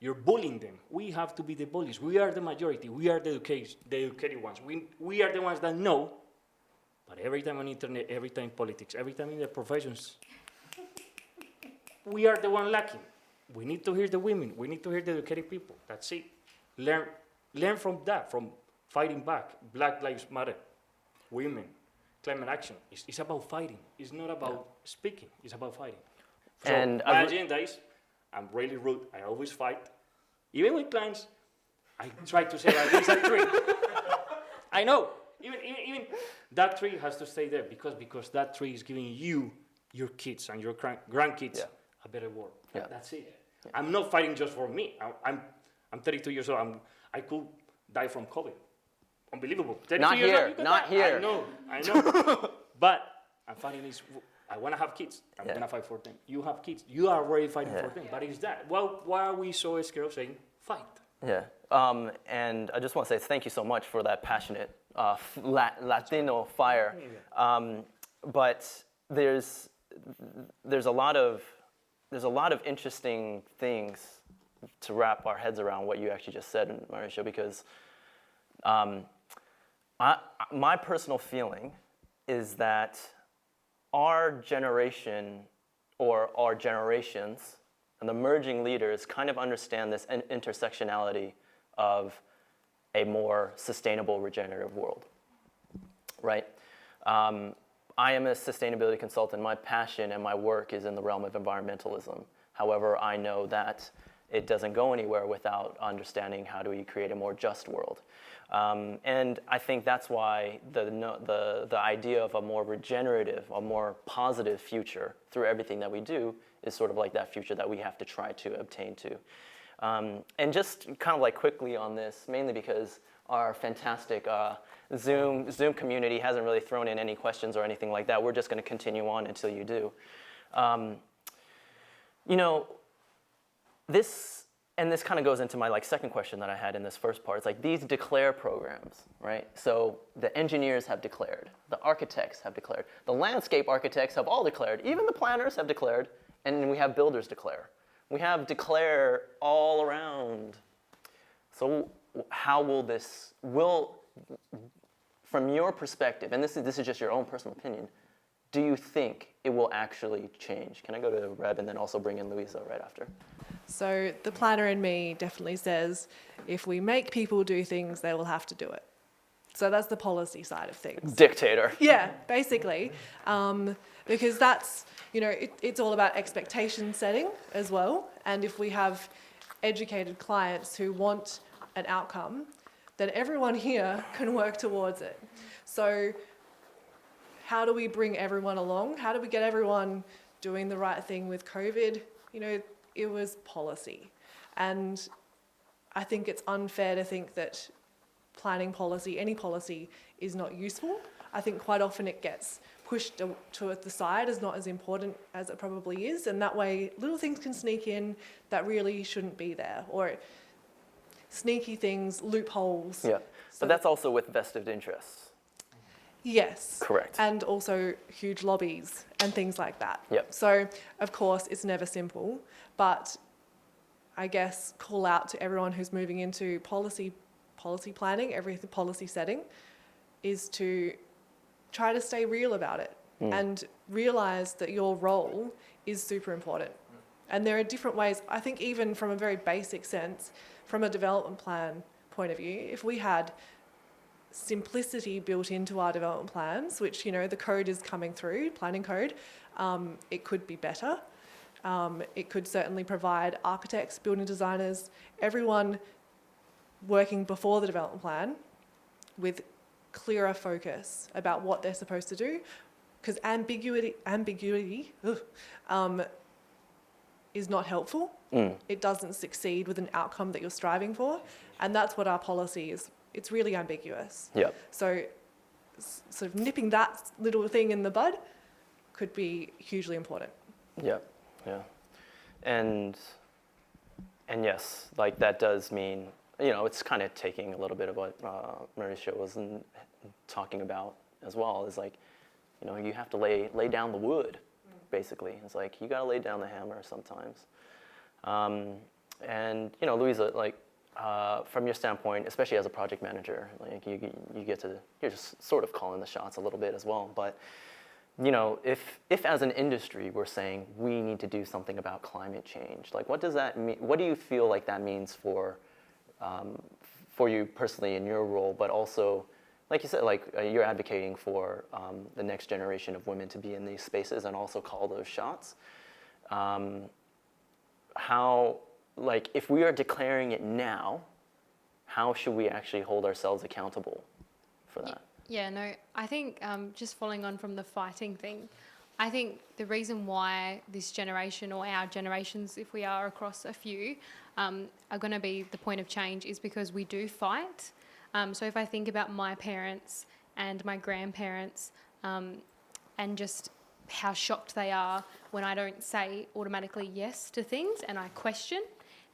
you're bullying them. We have to be the bullies. We are the majority. We are the educated ones. We are the ones that know. But every time on internet, every time in politics, every time in the professions, we are the one lacking. We need to hear the women. We need to hear the educated people. That's it. Learn from that, from fighting back. Black Lives Matter. Women. Climate action. It's about fighting. It's not about speaking. It's about fighting. So and my agenda is, I'm really rude. I always fight. Even with clients, I try to say at least a tree. I know. Even that tree has to stay there because that tree is giving you, your kids and your grandkids a better world. Yeah. That's it. Yeah. I'm not fighting just for me. I'm 32 years old. I could die from COVID. Unbelievable. Not here. Not here. I know. But I'm fighting this. I want to have kids. I'm going to fight for them. You have kids. You are already fighting for them. But it's that. Well, why are we so scared of saying fight? Yeah. And I just want to say thank you so much for that passionate Latino fire. But there's a lot of interesting things to wrap our heads around what you actually just said, Mauricio, because my personal feeling is that our generation or our generations and the emerging leaders kind of understand this intersectionality of a more sustainable, regenerative world, right? I am a sustainability consultant. My passion and my work is in the realm of environmentalism. However, I know that it doesn't go anywhere without understanding how do we create a more just world. And I think that's why the idea of a more regenerative, a more positive future through everything that we do is sort of like that future that we have to try to obtain to. And just kind of like quickly on this, mainly because our fantastic Zoom community hasn't really thrown in any questions or anything like that. We're just going to continue on until you do. You know, this kind of goes into my second question that I had in this first part. It's like these declare programs, right? So the engineers have declared, the architects have declared, the landscape architects have all declared, even the planners have declared, and we have builders declare. We have declare all around. So how will this, from your perspective, and this is just your own personal opinion, do you think it will actually change? Can I go to Reb and then also bring in Louisa right after? So the planner in me definitely says if we make people do things, they will have to do it. So that's the policy side of things. Dictator. Yeah, basically. Because that's, it's all about expectation setting as well. And if we have educated clients who want an outcome, then everyone here can work towards it. So how do we bring everyone along? How do we get everyone doing the right thing with COVID? It was policy. And I think it's unfair to think that planning policy, any policy, is not useful. I think quite often it gets pushed to the side as not as important as it probably is. And that way, little things can sneak in that really shouldn't be there. Or sneaky things, loopholes. Yeah, but that's also with vested interests. Yes. Correct. And also huge lobbies and things like that. Yep. So, of course, it's never simple, but I guess call out to everyone who's moving into policy planning, everything policy setting, is to try to stay real about it and realise that your role is super important. And there are different ways, I think even from a very basic sense, from a development plan point of view, if we had simplicity built into our development plans, which, the code is coming through, planning code, it could be better. It could certainly provide architects, building designers, everyone working before the development plan with clearer focus about what they're supposed to do, because ambiguity is not helpful. It doesn't succeed with an outcome that you're striving for, and that's what our policy is. It's really ambiguous. Yep. So sort of nipping that little thing in the bud could be hugely important. Yep. Yeah. And yes, that does mean, it's kind of taking a little bit of what Mauricio was talking about as well, is you have to lay down the wood, basically. It's you got to lay down the hammer sometimes. And, Louisa, from your standpoint, especially as a project manager, you're just sort of calling the shots a little bit as well. But, if as an industry we're saying we need to do something about climate change, what does that mean? What do you feel like that means for you personally in your role, but also, like you said, you're advocating for the next generation of women to be in these spaces and also call those shots. How, if we are declaring it now, how should we actually hold ourselves accountable for that? Yeah, no, I think just following on from the fighting thing, I think the reason why this generation, or our generations, if we are across a few, are going to be the point of change is because we do fight. So if I think about my parents and my grandparents and just how shocked they are when I don't say automatically yes to things and I question,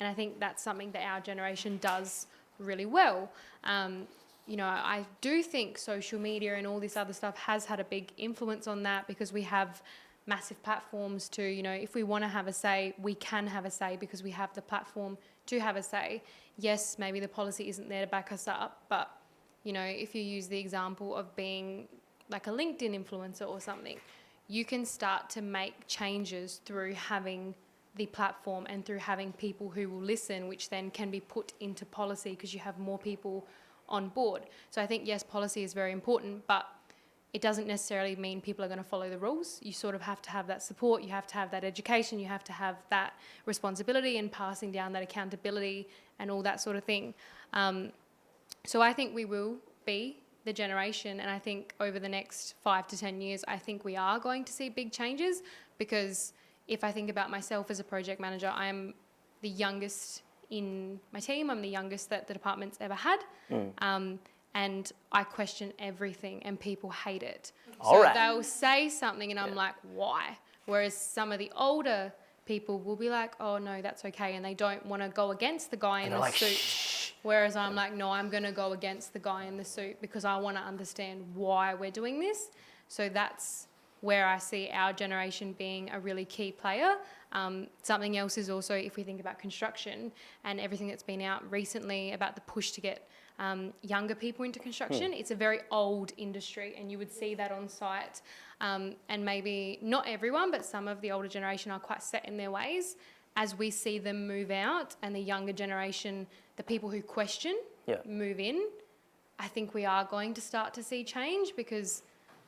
and I think that's something that our generation does really well. I do think social media and all this other stuff has had a big influence on that, because we have massive platforms to, if we want to have a say, we can have a say because we have the platform to have a say. Yes, maybe the policy isn't there to back us up, but, if you use the example of being like a LinkedIn influencer or something, you can start to make changes through having the platform and through having people who will listen, which then can be put into policy because you have more people on board. So I think, yes, policy is very important, but it doesn't necessarily mean people are going to follow the rules. You sort of have to have that support, you have to have that education, you have to have that responsibility and passing down that accountability and all that sort of thing. So I think we will be the generation, and I think over the next 5 to 10 years, I think we are going to see big changes, because if I think about myself as a project manager, I'm the youngest in my team. I'm the youngest that the department's ever had. And I question everything and people hate it. All right. They'll say something and I'm like, why? Whereas some of the older people will be like, oh no, that's okay. And they don't want to go against the guy in the suit. Shh. Whereas I'm like, no, I'm going to go against the guy in the suit because I want to understand why we're doing this. So that's where I see our generation being a really key player. Something else is also, if we think about construction and everything that's been out recently about the push to get younger people into construction, it's a very old industry, and you would see that on site. And maybe not everyone, but some of the older generation are quite set in their ways. As we see them move out and the younger generation, the people who question, move in, I think we are going to start to see change, because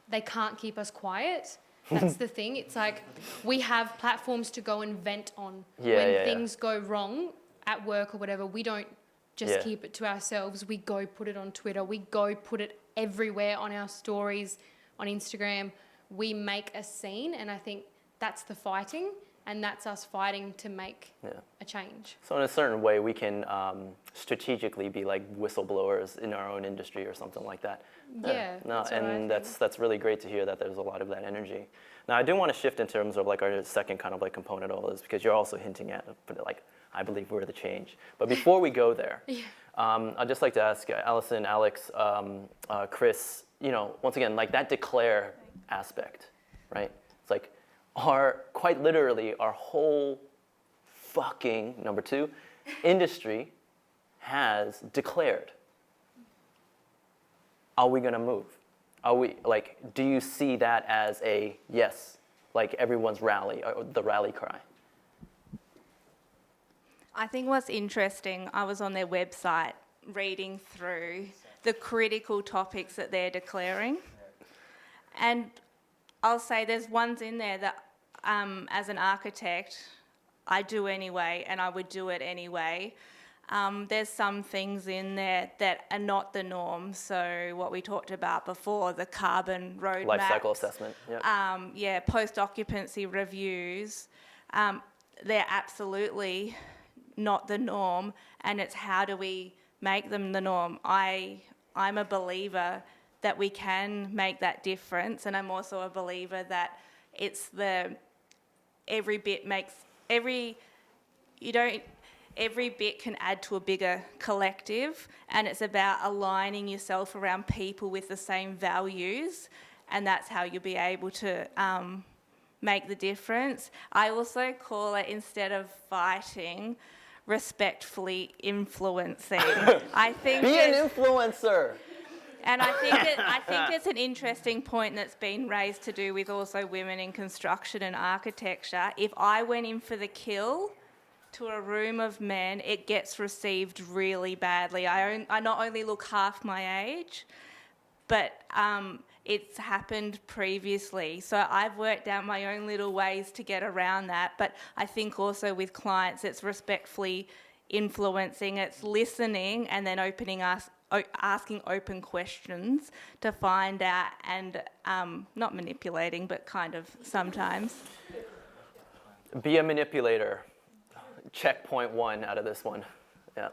they can't keep us quiet. That's the thing. It's like we have platforms to go and vent on. When things go wrong at work or whatever, we don't just keep it to ourselves. We go put it on Twitter. We go put it everywhere on our stories, on Instagram. We make a scene, and I think that's the fighting, and that's us fighting to make a change. So in a certain way, we can strategically be like whistleblowers in our own industry or something like that. That's really great to hear that there's a lot of that energy. Now, I do want to shift in terms of like our second kind of like component of all this, because you're also hinting at like, I believe we're the change. But before we go there, I'd just like to ask Allison, Alex, Chris, once again, like that declare aspect, right? It's like quite literally our whole fucking, number 2, industry has declared. Are we gonna move? Are we, like, do you see that as a yes, like everyone's rally, or the rally cry? I think what's interesting, I was on their website reading through the critical topics that they're declaring. And I'll say there's ones in there that, as an architect, I do anyway, and I would do it anyway. There's some things in there that are not the norm. So what we talked about before, the carbon roadmap. Life cycle assessment. Yep. Post-occupancy reviews. They're absolutely not the norm, and it's how do we make them the norm. I'm a believer that we can make that difference, and I'm also a believer that it's every bit can add to a bigger collective, and it's about aligning yourself around people with the same values, and that's how you'll be able to make the difference. I also call it, instead of fighting, respectfully influencing. I think be an influencer. And I think it's an interesting point that's been raised to do with also women in construction and architecture. If I went in for the kill to a room of men, it gets received really badly. I not only look half my age, but it's happened previously. So I've worked out my own little ways to get around that. But I think also with clients, it's respectfully influencing, it's listening, and then asking open questions to find out, and not manipulating, but kind of sometimes. Be a manipulator. Checkpoint 1 out of this one. Yeah.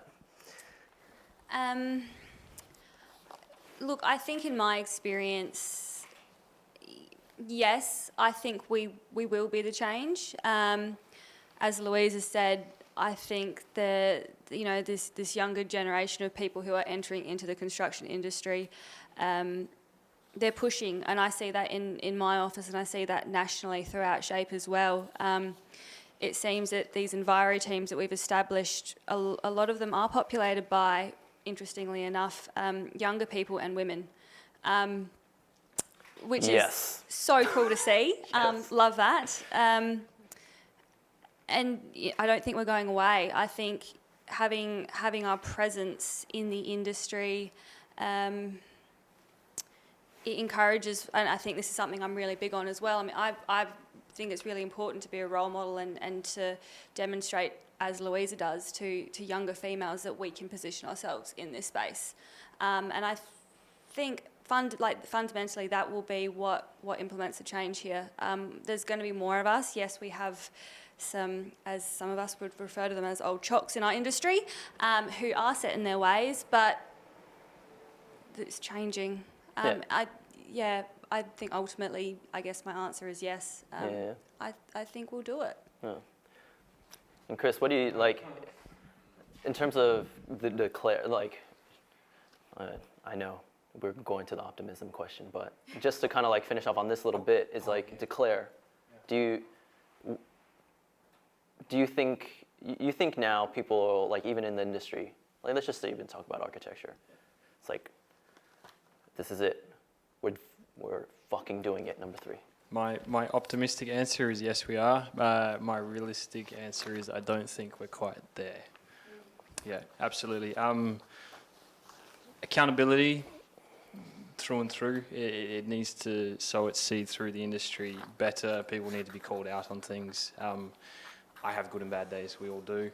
Look, I think in my experience, yes, I think we will be the change. As Louise has said, I think that this younger generation of people who are entering into the construction industry, they're pushing, and I see that in my office, and I see that nationally throughout SHAPE as well. It seems that these enviro teams that we've established, a lot of them are populated by, interestingly enough, younger people and women, which is so cool to see. Love that. And I don't think we're going away. I think having our presence in the industry, it encourages, and I think this is something I'm really big on as well. I mean, I think it's really important to be a role model and to demonstrate, as Louisa does, to younger females that we can position ourselves in this space. And I think fundamentally that will be what implements the change here. There's going to be more of us. Yes, we have some, as some of us would refer to them as old chocks in our industry, who are set in their ways, but it's changing. I think ultimately, I guess my answer is yes. I think we'll do it. Yeah. And Chris, what do you like in terms of the declare? Like, I know we're going to the optimism question, but just to kind of like finish off on this little bit is like declare. Do you think now people, like even in the industry, like let's just even talk about architecture. It's like, this is it. We're fucking doing it, number 3. My optimistic answer is yes, we are. My realistic answer is I don't think we're quite there. Yeah, absolutely. Accountability through and through. It needs to sow its seed through the industry better. People need to be called out on things. I have good and bad days. We all do.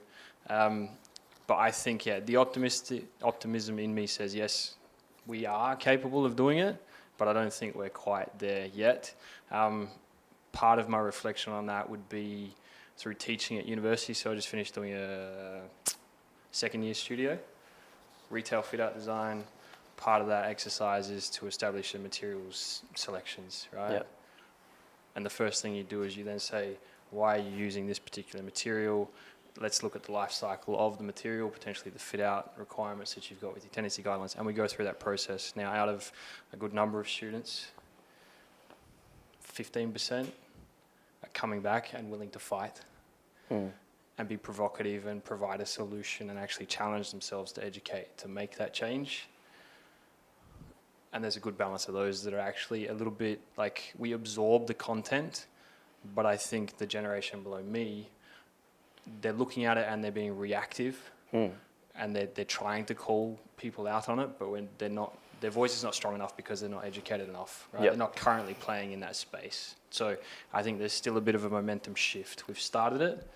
But I think, the optimism in me says yes, we are capable of doing it, but I don't think we're quite there yet. Part of my reflection on that would be through teaching at university. So I just finished doing a second-year studio, retail fit-out design. Part of that exercise is to establish the materials selections, right? Yep. And the first thing you do is you then say, why are you using this particular material? Let's look at the life cycle of the material, potentially the fit-out requirements that you've got with your tenancy guidelines, and we go through that process. Now, out of a good number of students, 15% are coming back and willing to fight and be provocative and provide a solution and actually challenge themselves to educate, to make that change. And there's a good balance of those that are actually a little bit like, we absorb the content, but I think the generation below me, they're looking at it and they're being reactive, and they're trying to call people out on it, but when they're not, their voice is not strong enough because they're not educated enough, right? They're not currently playing in that space. So I think there's still a bit of a momentum shift. We've started it,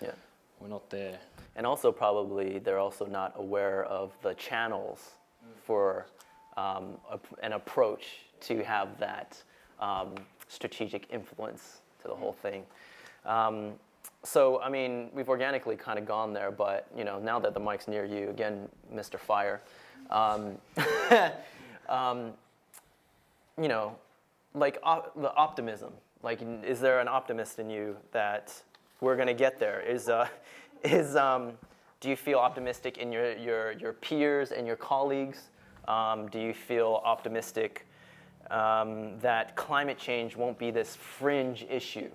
we're not there. And also probably they're also not aware of the channels for an approach to have that strategic influence to the whole thing. So, I mean, we've organically kind of gone there, but, you know, now that the mic's near you, again, Mr. Fire, you know, like the optimism, like, is there an optimist in you that we're going to get there? Do you feel optimistic in your peers and your colleagues? Do you feel optimistic that climate change won't be this fringe issue?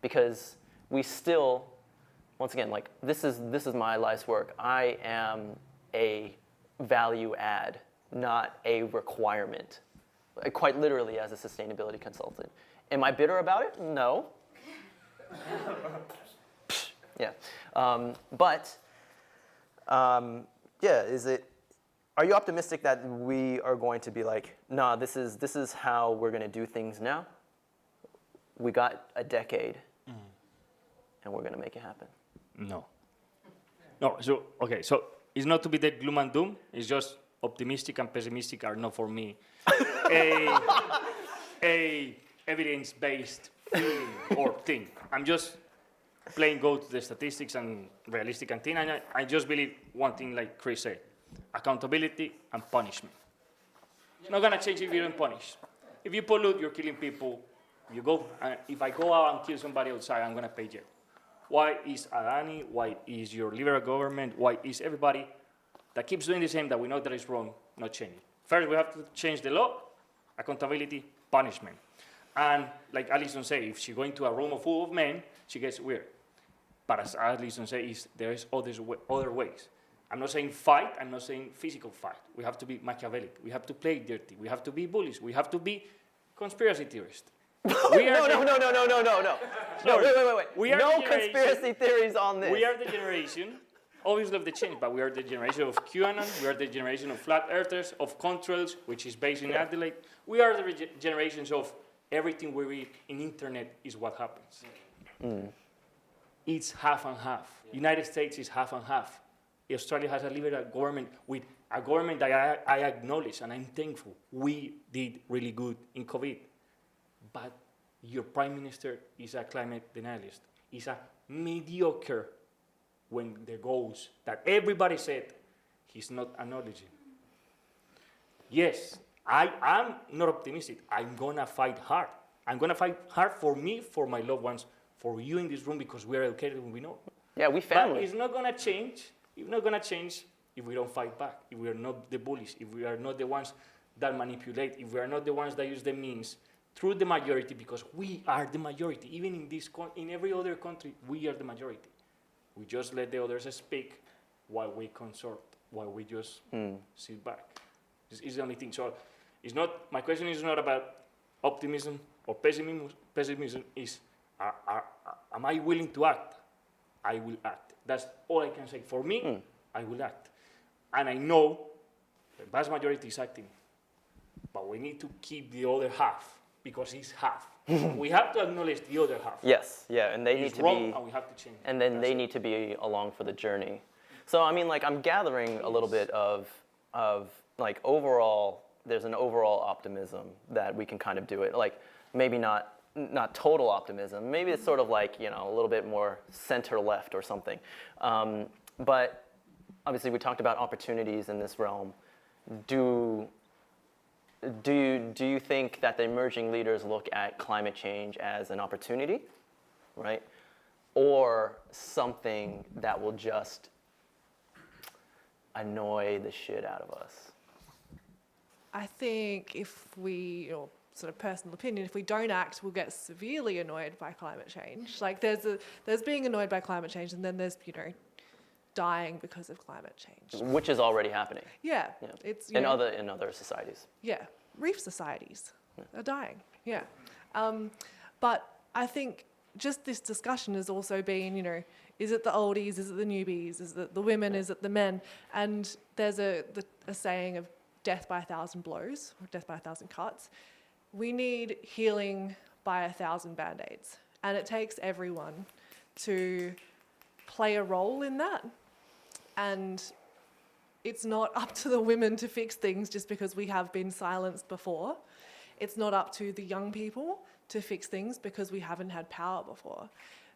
Because we still, once again, like this is my life's work. I am a value add, not a requirement. Quite literally, as a sustainability consultant. Am I bitter about it? No. Yeah. Are you optimistic that we are going to be like, nah, this is how we're going to do things now? We got a decade, and we're going to make it happen. No. So it's not to be the gloom and doom. It's just optimistic and pessimistic are not for me a evidence-based feeling or thing. I'm just playing go to the statistics and realistic and thing. And I just believe one thing, like Chris said, accountability and punishment. It's not gonna change if you don't punish. If you pollute, you're killing people. You go. If I go out and kill somebody outside, I'm gonna pay jail. Why is Adani? Why is your liberal government? Why is everybody that keeps doing the same that we know that is wrong not changing? First, we have to change the law, accountability, punishment. And like Alison said, if she go into a room full of men, she gets weird. But as Alison said, there is other ways. I'm not saying fight, I'm not saying physical fight. We have to be Machiavellic. We have to play dirty. We have to be bullies. We have to be conspiracy theorists. No, wait. No conspiracy theories on this. We are the generation always love the change, but we are the generation of QAnon, we are the generation of flat earthers, of contrails, which is based in Adelaide. We are the generations of everything we read in internet is what happens. It's half and half. United States is half and half. Australia has a liberal government with a government that I acknowledge, and I'm thankful. We did really good in COVID. But your prime minister is a climate denialist. He's a mediocre when the goals that everybody said he's not acknowledging. Yes, I am not optimistic. I'm going to fight hard. I'm going to fight hard for me, for my loved ones, for you in this room, because we are educated and we know. Yeah, we But family. it's not going to change. It's not going to change if we don't fight back, if we are not the bullies, if we are not the ones that manipulate, if we are not the ones that use the means through the majority, because we are the majority. Even in this, in every other country, we are the majority. We just let the others speak while we consort, while we just sit back. This is the only thing. So it's not, my question is not about optimism or pessimism. Pessimism is, am I willing to act? I will act. That's all I can say. For me, I will act. And I know the vast majority is acting. But we need to keep the other half, because it's half. We have to acknowledge the other half. Yes, yeah, and they need It's to wrong, be, and we have to change. and then That's they it. need to be along for the journey. So I mean, like, I'm gathering a little bit of like overall, there's an overall optimism that we can kind of do it. Like maybe not total optimism. Maybe it's sort of like, you know, a little bit more center left or something. But obviously we talked about opportunities in this realm. Do you think that the emerging leaders look at climate change as an opportunity, right? Or something that will just annoy the shit out of us? I think if we, or sort of personal opinion, if we don't act, we'll get severely annoyed by climate change. Like there's being annoyed by climate change, and then there's, you know, dying because of climate change. Which is already happening. Yeah, Yeah. it's you In know, other societies. yeah, reef societies are dying. Yeah, but I think just this discussion has also been, you know, is it the oldies, is it the newbies, is it the women, is it the men? And there's a saying of death by 1,000 blows, or death by 1,000 cuts. We need healing by 1,000 band-aids, and it takes everyone to play a role in that. And it's not up to the women to fix things just because we have been silenced before. It's not up to the young people to fix things because we haven't had power before.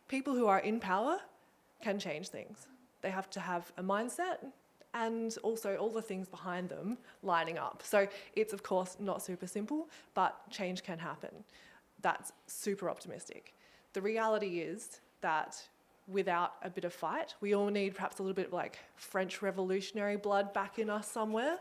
People who are in power can change things. They have to have a mindset and also all the things behind them lining up. So it's, of course, not super simple, but change can happen. That's super optimistic. The reality is that without a bit of fight, we all need perhaps a little bit of like French revolutionary blood back in us somewhere.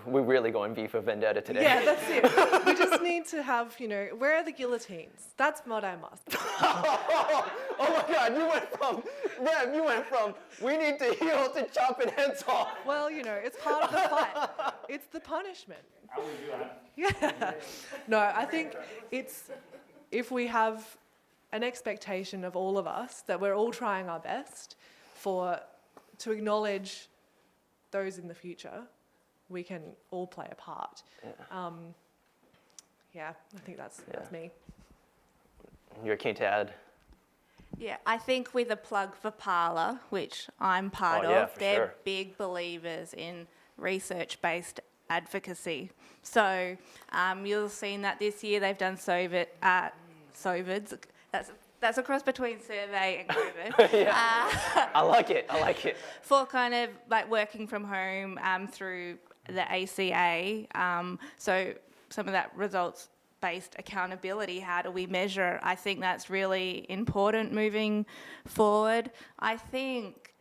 We're really going V for Vendetta today. Yeah, that's it. We just need to have, you know, where are the guillotines? That's what I must. Oh my God, you went from, we need to heal to chopping heads off. Well, you know, it's part of the fight. It's the punishment. I will do that. Yeah. No, I think it's, if we have an expectation of all of us that we're all trying our best to acknowledge those in the future, we can all play a part. Yeah, I think that's me. You're keen to add? Yeah, I think with a plug for Parler, which I'm part Oh, yeah, of, for they're sure. big believers in research-based advocacy. So you'll have seen that this year they've done SOVIDs. That's a cross between survey and COVID. I like it. For kind of like working from home through the ACA. So some of that results-based accountability, how do we measure? I think that's really important moving forward. I think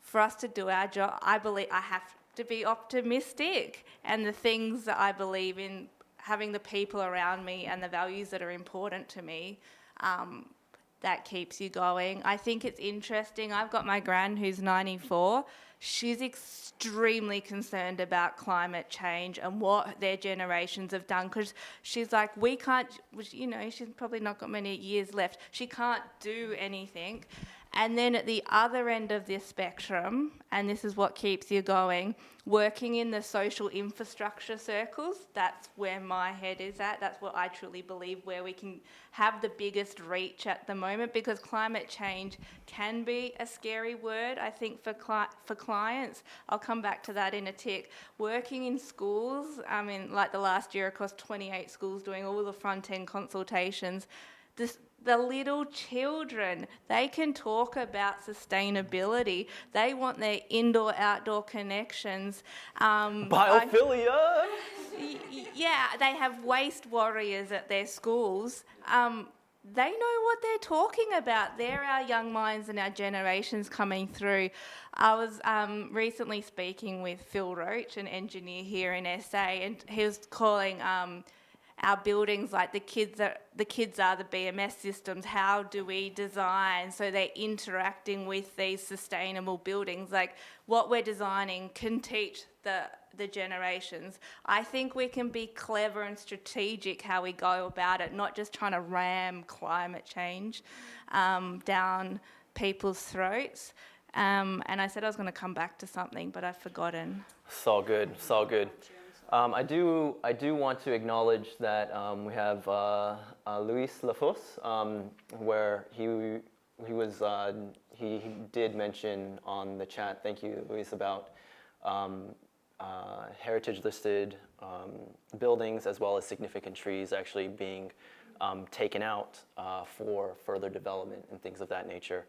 for us to do our job, I believe I have to be optimistic, and the things that I believe in, having the people around me and the values that are important to me, that keeps you going. I think it's interesting. I've got my gran who's 94. She's extremely concerned about climate change and what their generations have done, because she's like, we can't, you know, she's probably not got many years left. She can't do anything. And then at the other end of this spectrum, and this is what keeps you going, working in the social infrastructure circles, that's where my head is at. That's what I truly believe where we can have the biggest reach at the moment, because climate change can be a scary word, I think, for clients. I'll come back to that in a tick. Working in schools, I mean, like the last year across 28 schools doing all the front-end consultations, the little children, they can talk about sustainability. They want their indoor-outdoor connections. Biophilia! Yeah, they have waste warriors at their schools. They know what they're talking about. They're our young minds and our generations coming through. I was recently speaking with Phil Roach, an engineer here in SA, and he was calling our buildings like the kids are the BMS systems. How do we design so they're interacting with these sustainable buildings? Like, what we're designing can teach the generations. I think we can be clever and strategic how we go about it, not just trying to ram climate change down people's throats. And I said I was going to come back to something, but I've forgotten. It's all good. It's all good. I do want to acknowledge that we have Luis Lafos, where he did mention on the chat. Thank you, Luis, about heritage listed buildings as well as significant trees actually being taken out for further development and things of that nature.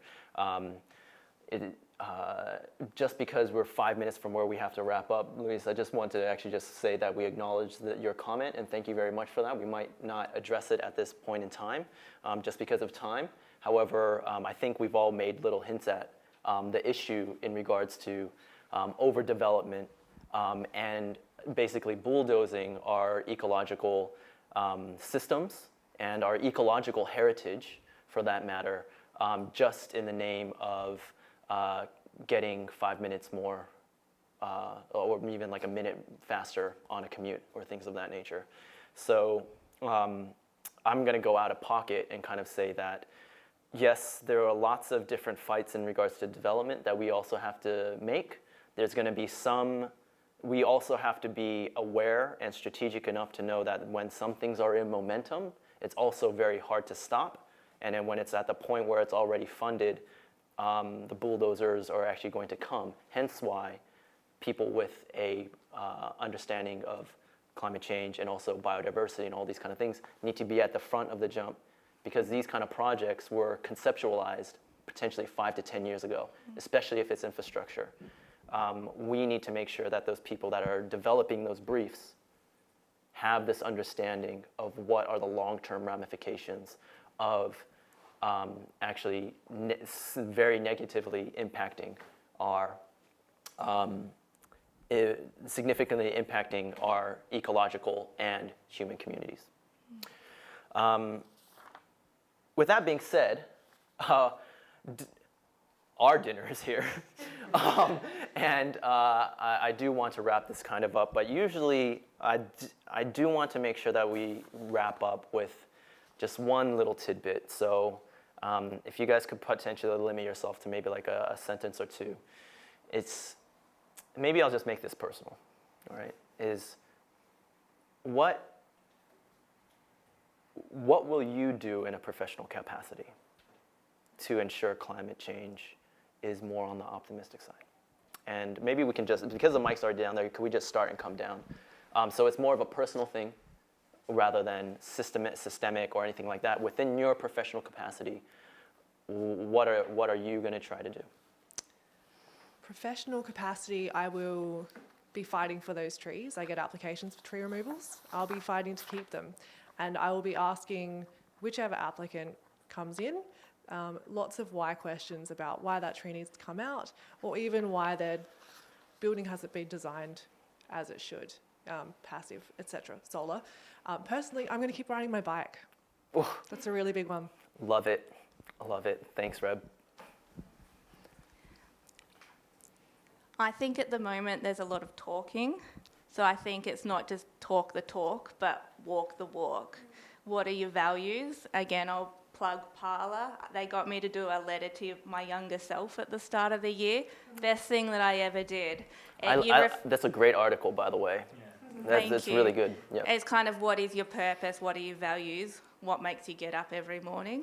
Just because we're 5 minutes from where we have to wrap up, Luis, I just want to actually just say that we acknowledge your comment, and thank you very much for that. We might not address it at this point in time, just because of time. However, I think we've all made little hints at the issue in regards to overdevelopment and basically bulldozing our ecological systems and our ecological heritage, for that matter, just in the name of getting 5 minutes more or even like a minute faster on a commute or things of that nature. So I'm going to go out of pocket and kind of say that, yes, there are lots of different fights in regards to development that we also have to make. There's going to be we also have to be aware and strategic enough to know that when some things are in momentum, it's also very hard to stop. And then when it's at the point where it's already funded, the bulldozers are actually going to come. Hence why people with a understanding of climate change and also biodiversity and all these kind of things need to be at the front of the jump, because these kind of projects were conceptualized potentially 5 to 10 years ago, especially if it's infrastructure. We need to make sure that those people that are developing those briefs have this understanding of what are the long-term ramifications of actually very negatively impacting significantly impacting our ecological and human communities. With that being said, our dinner is here. And I do want to wrap this kind of up, but usually I do want to make sure that we wrap up with just one little tidbit. So if you guys could potentially limit yourself to maybe like a sentence or two, maybe I'll just make this personal, all right, is what will you do in a professional capacity to ensure climate change is more on the optimistic side? And maybe we can just, because the mic's already down there, could we just start and come down? So it's more of a personal thing rather than systemic or anything like that. Within your professional capacity, what are you going to try to do? Professional capacity, I will be fighting for those trees. I get applications for tree removals. I'll be fighting to keep them. And I will be asking whichever applicant comes in lots of why questions about why that tree needs to come out, or even why their building hasn't been designed as it should, passive, etc., solar. Personally, I'm going to keep riding my bike. Ooh. That's a really big one. Love it. I love it. Thanks, Reb. I think at the moment there's a lot of talking. So I think it's not just talk the talk, but walk the walk. What are your values? Again, I'll plug Parlour. They got me to do a letter to my younger self at the start of the year. Best thing that I ever did. That's a great article, by the way. That's you. really good. Yeah. It's kind of what is your purpose, what are your values, what makes you get up every morning.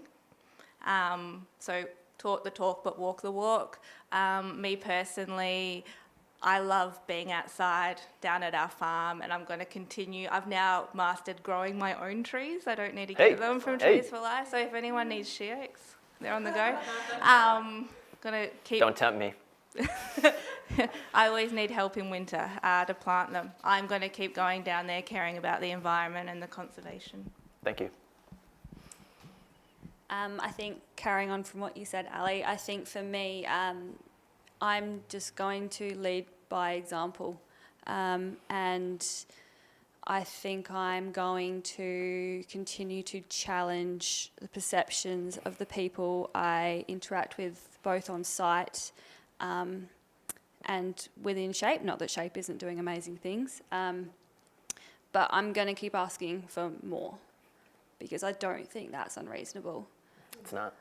So talk the talk but walk the walk. Me personally, I love being outside down at our farm, and I'm going to continue. I've now mastered growing my own trees. I don't need to get them from Trees for Life. So if anyone needs shea oaks, they're on the go. Gonna keep. Don't tempt me. I always need help in winter to plant them. I'm going to keep going down there, caring about the environment and the conservation. Thank you. I think carrying on from what you said, Ali, I think for me, I'm just going to lead by example. And I think I'm going to continue to challenge the perceptions of the people I interact with, both on site and within Shape. Not that Shape isn't doing amazing things, but I'm going to keep asking for more because I don't think that's unreasonable. It's not.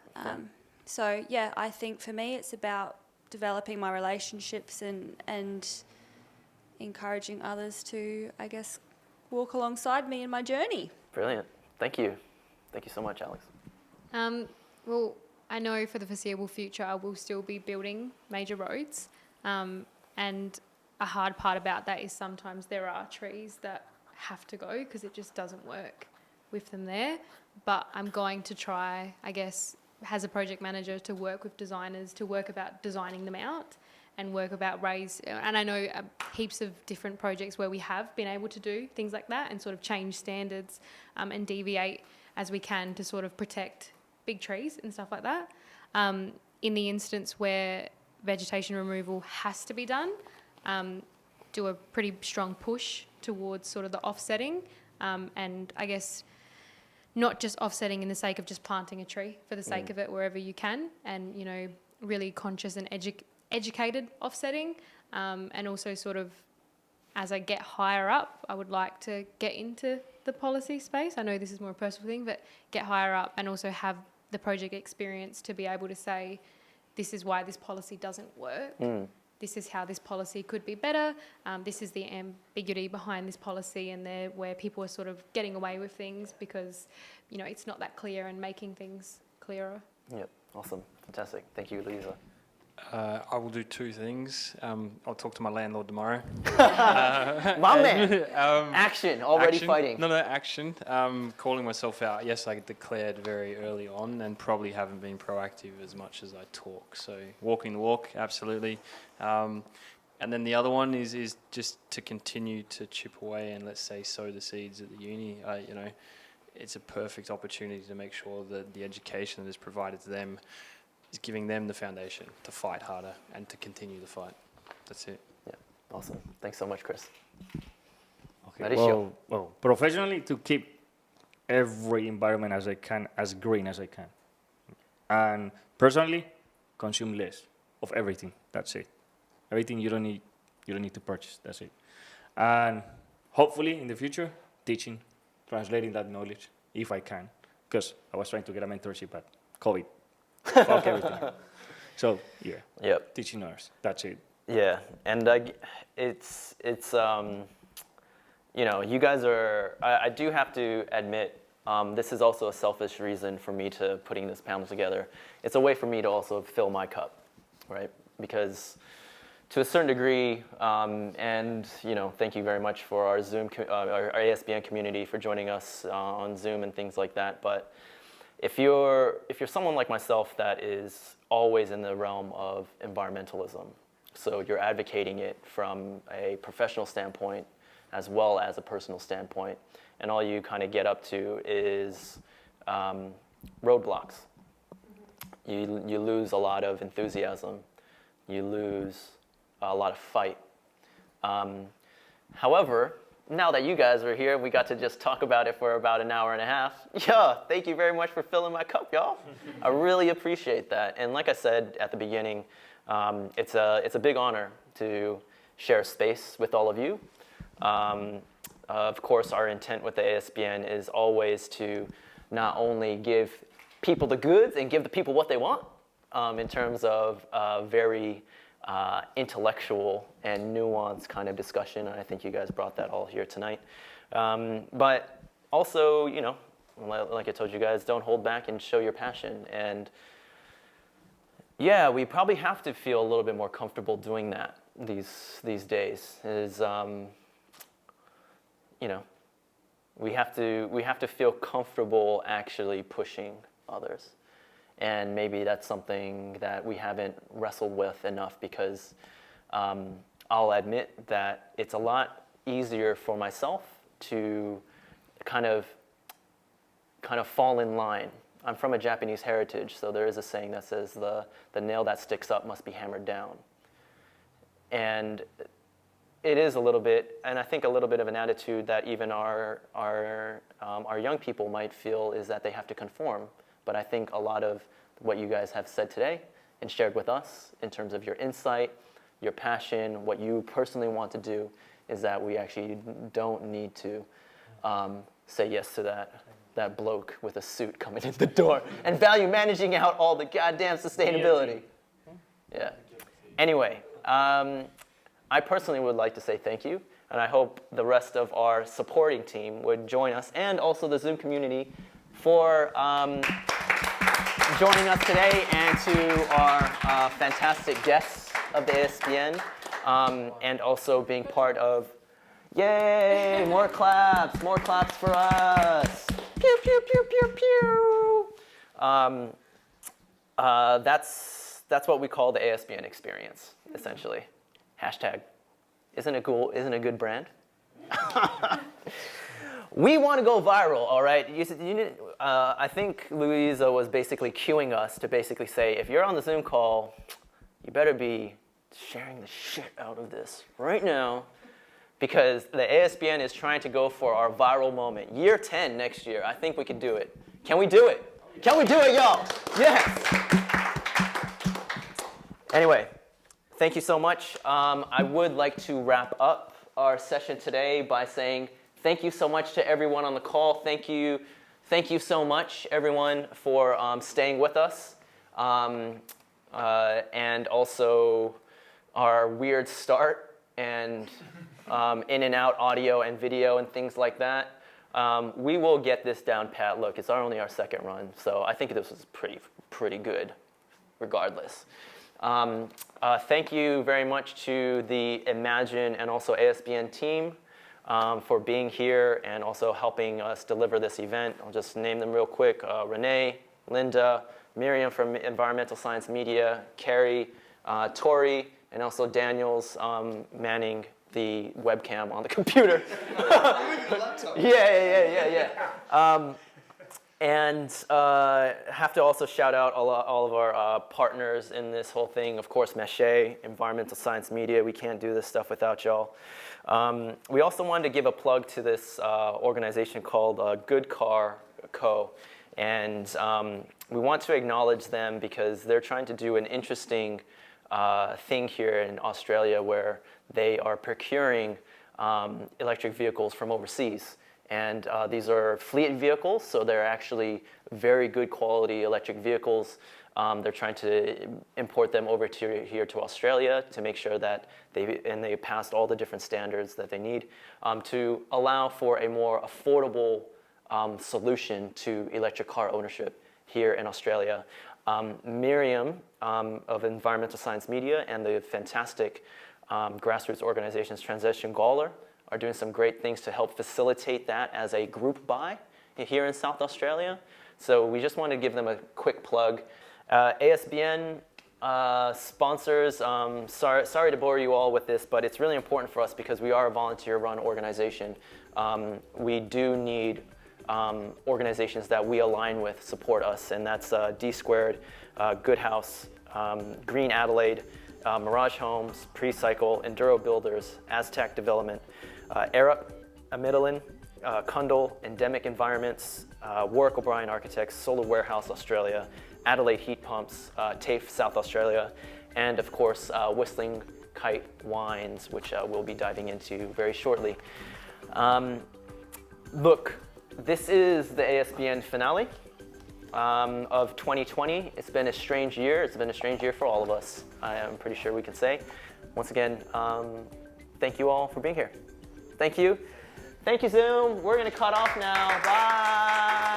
So, yeah, I think for me it's about developing my relationships and encouraging others to, I guess, walk alongside me in my journey. Brilliant. Thank you. Thank you so much, Alex. Well, I know for the foreseeable future I will still be building major roads, and a hard part about that is sometimes there are trees that have to go because it just doesn't work with them there. But I'm going to try, I guess, as a project manager, to work with designers to work about designing them out and work about and I know heaps of different projects where we have been able to do things like that and sort of change standards and deviate as we can to sort of protect big trees and stuff like that. In the instance where vegetation removal has to be done, do a pretty strong push towards sort of the offsetting, and I guess not just offsetting in the sake of just planting a tree for the sake of it wherever you can, and, you know, really conscious and educated offsetting, and also sort of as I get higher up, I would like to get into the policy space. I know this is more a personal thing, but get higher up and also have the project experience to be able to say, this is why this policy doesn't work. This is how this policy could be better. This is the ambiguity behind this policy, and where people are sort of getting away with things because, you know, it's not that clear, and making things clearer. Yep. Awesome. Fantastic. Thank you, Lisa. I will do two things. I'll talk to my landlord tomorrow. My man. Action. Already action. fighting. No, action. Calling myself out. Yes, I declared very early on and probably haven't been proactive as much as I talk. So walking the walk, absolutely. And then the other one is just to continue to chip away and, let's say, sow the seeds at the uni. You know, it's a perfect opportunity to make sure that the education that is provided to them is giving them the foundation to fight harder and to continue the fight. That's it. Yeah, awesome. Thanks so much, Chris. Okay. Well, professionally, to keep every environment as I can, as green as I can. And personally, consume less of everything. That's it. Everything you don't need to purchase. That's it. And hopefully in the future, teaching, translating that knowledge, if I can. Because I was trying to get a mentorship, but COVID. Fuck everything. So, yeah. Yep. Teaching others. That's it. Yeah, and it's you know, you guys are, I do have to admit, this is also a selfish reason for me to putting this panel together. It's a way for me to also fill my cup, right? Because to a certain degree, and, you know, thank you very much for our Zoom, our ASBN community for joining us on Zoom and things like that, but if you're someone like myself that is always in the realm of environmentalism, so you're advocating it from a professional standpoint as well as a personal standpoint, and all you kind of get up to is roadblocks. You lose a lot of enthusiasm. You lose a lot of fight. However, now that you guys are here, we got to just talk about it for about an hour and a half. Yeah, thank you very much for filling my cup, y'all. I really appreciate that. And like I said at the beginning, it's a big honor to share space with all of you. Of course, our intent with the ASBN is always to not only give people the goods and give the people what they want in terms of very intellectual and nuanced kind of discussion. And I think you guys brought that all here tonight. But also, you know, like I told you guys, don't hold back and show your passion. And yeah, we probably have to feel a little bit more comfortable doing that these days. You know, we have to feel comfortable actually pushing others. And maybe that's something that we haven't wrestled with enough, because I'll admit that it's a lot easier for myself to kind of fall in line. I'm from a Japanese heritage, so there is a saying that says the nail that sticks up must be hammered down. And it is a little bit, and I think a little bit of an attitude that even our young people might feel, is that they have to conform. But I think a lot of what you guys have said today and shared with us in terms of your insight, your passion, what you personally want to do, is that we actually don't need to say yes to that bloke with a suit coming in the door and value managing out all the goddamn sustainability. Yeah. Anyway, I personally would like to say thank you, and I hope the rest of our supporting team would join us, and also the Zoom community, for joining us today, and to our fantastic guests of the ASBN, and also being part of, yay, more claps for us. Pew, pew, pew, pew, pew. That's what we call the ASBN experience, essentially. Hashtag, isn't it cool? Isn't it a good brand? We want to go viral, all right? I think Louisa was basically cueing us to basically say, if you're on the Zoom call, you better be sharing the shit out of this right now, because the ASBN is trying to go for our viral moment. Year 10 next year. I think we can do it. Can we do it? Can we do it, y'all? Yes! Anyway, thank you so much. I would like to wrap up our session today by saying thank you so much to everyone on the call. Thank you so much, everyone, for staying with us. And also our weird start and in and out audio and video and things like that. We will get this down pat. Look, it's only our second run, so I think this was pretty good regardless. Thank you very much to the Imagine and also ASBN team for being here and also helping us deliver this event. I'll just name them real quick. Renee, Linda, Miriam from Environmental Science Media, Carrie, Tori, and also Daniel's manning the webcam on the computer. Yeah. And have to also shout out all of our partners in this whole thing. Of course, Meche, Environmental Science Media. We can't do this stuff without y'all. We also wanted to give a plug to this organization called Good Car Co. And we want to acknowledge them because they're trying to do an interesting thing here in Australia, where they are procuring electric vehicles from overseas. And these are fleet vehicles, so they're actually very good quality electric vehicles. They're trying to import them over here to Australia to make sure that they passed all the different standards that they need to allow for a more affordable solution to electric car ownership here in Australia. Miriam of Environmental Science Media and the fantastic grassroots organizations Transition Gawler are doing some great things to help facilitate that as a group buy here in South Australia. So we just want to give them a quick plug. ASBN sponsors, sorry to bore you all with this, but it's really important for us because we are a volunteer-run organization. We do need organizations that we align with support us, and that's D Squared, Good House, Green Adelaide, Mirage Homes, Precycle, Enduro Builders, Aztec Development, Arup, Amidalin, Kundal, Endemic Environments, Warwick O'Brien Architects, Solar Warehouse Australia, Adelaide Heat Pumps, TAFE South Australia, and of course Whistling Kite Wines, which we'll be diving into very shortly. Look, this is the ASBN finale. of 2020. It's been a strange year. It's been a strange year for all of us, I am pretty sure we can say. Once again, thank you all for being here. Thank you. Thank you, Zoom. We're going to cut off now. Bye.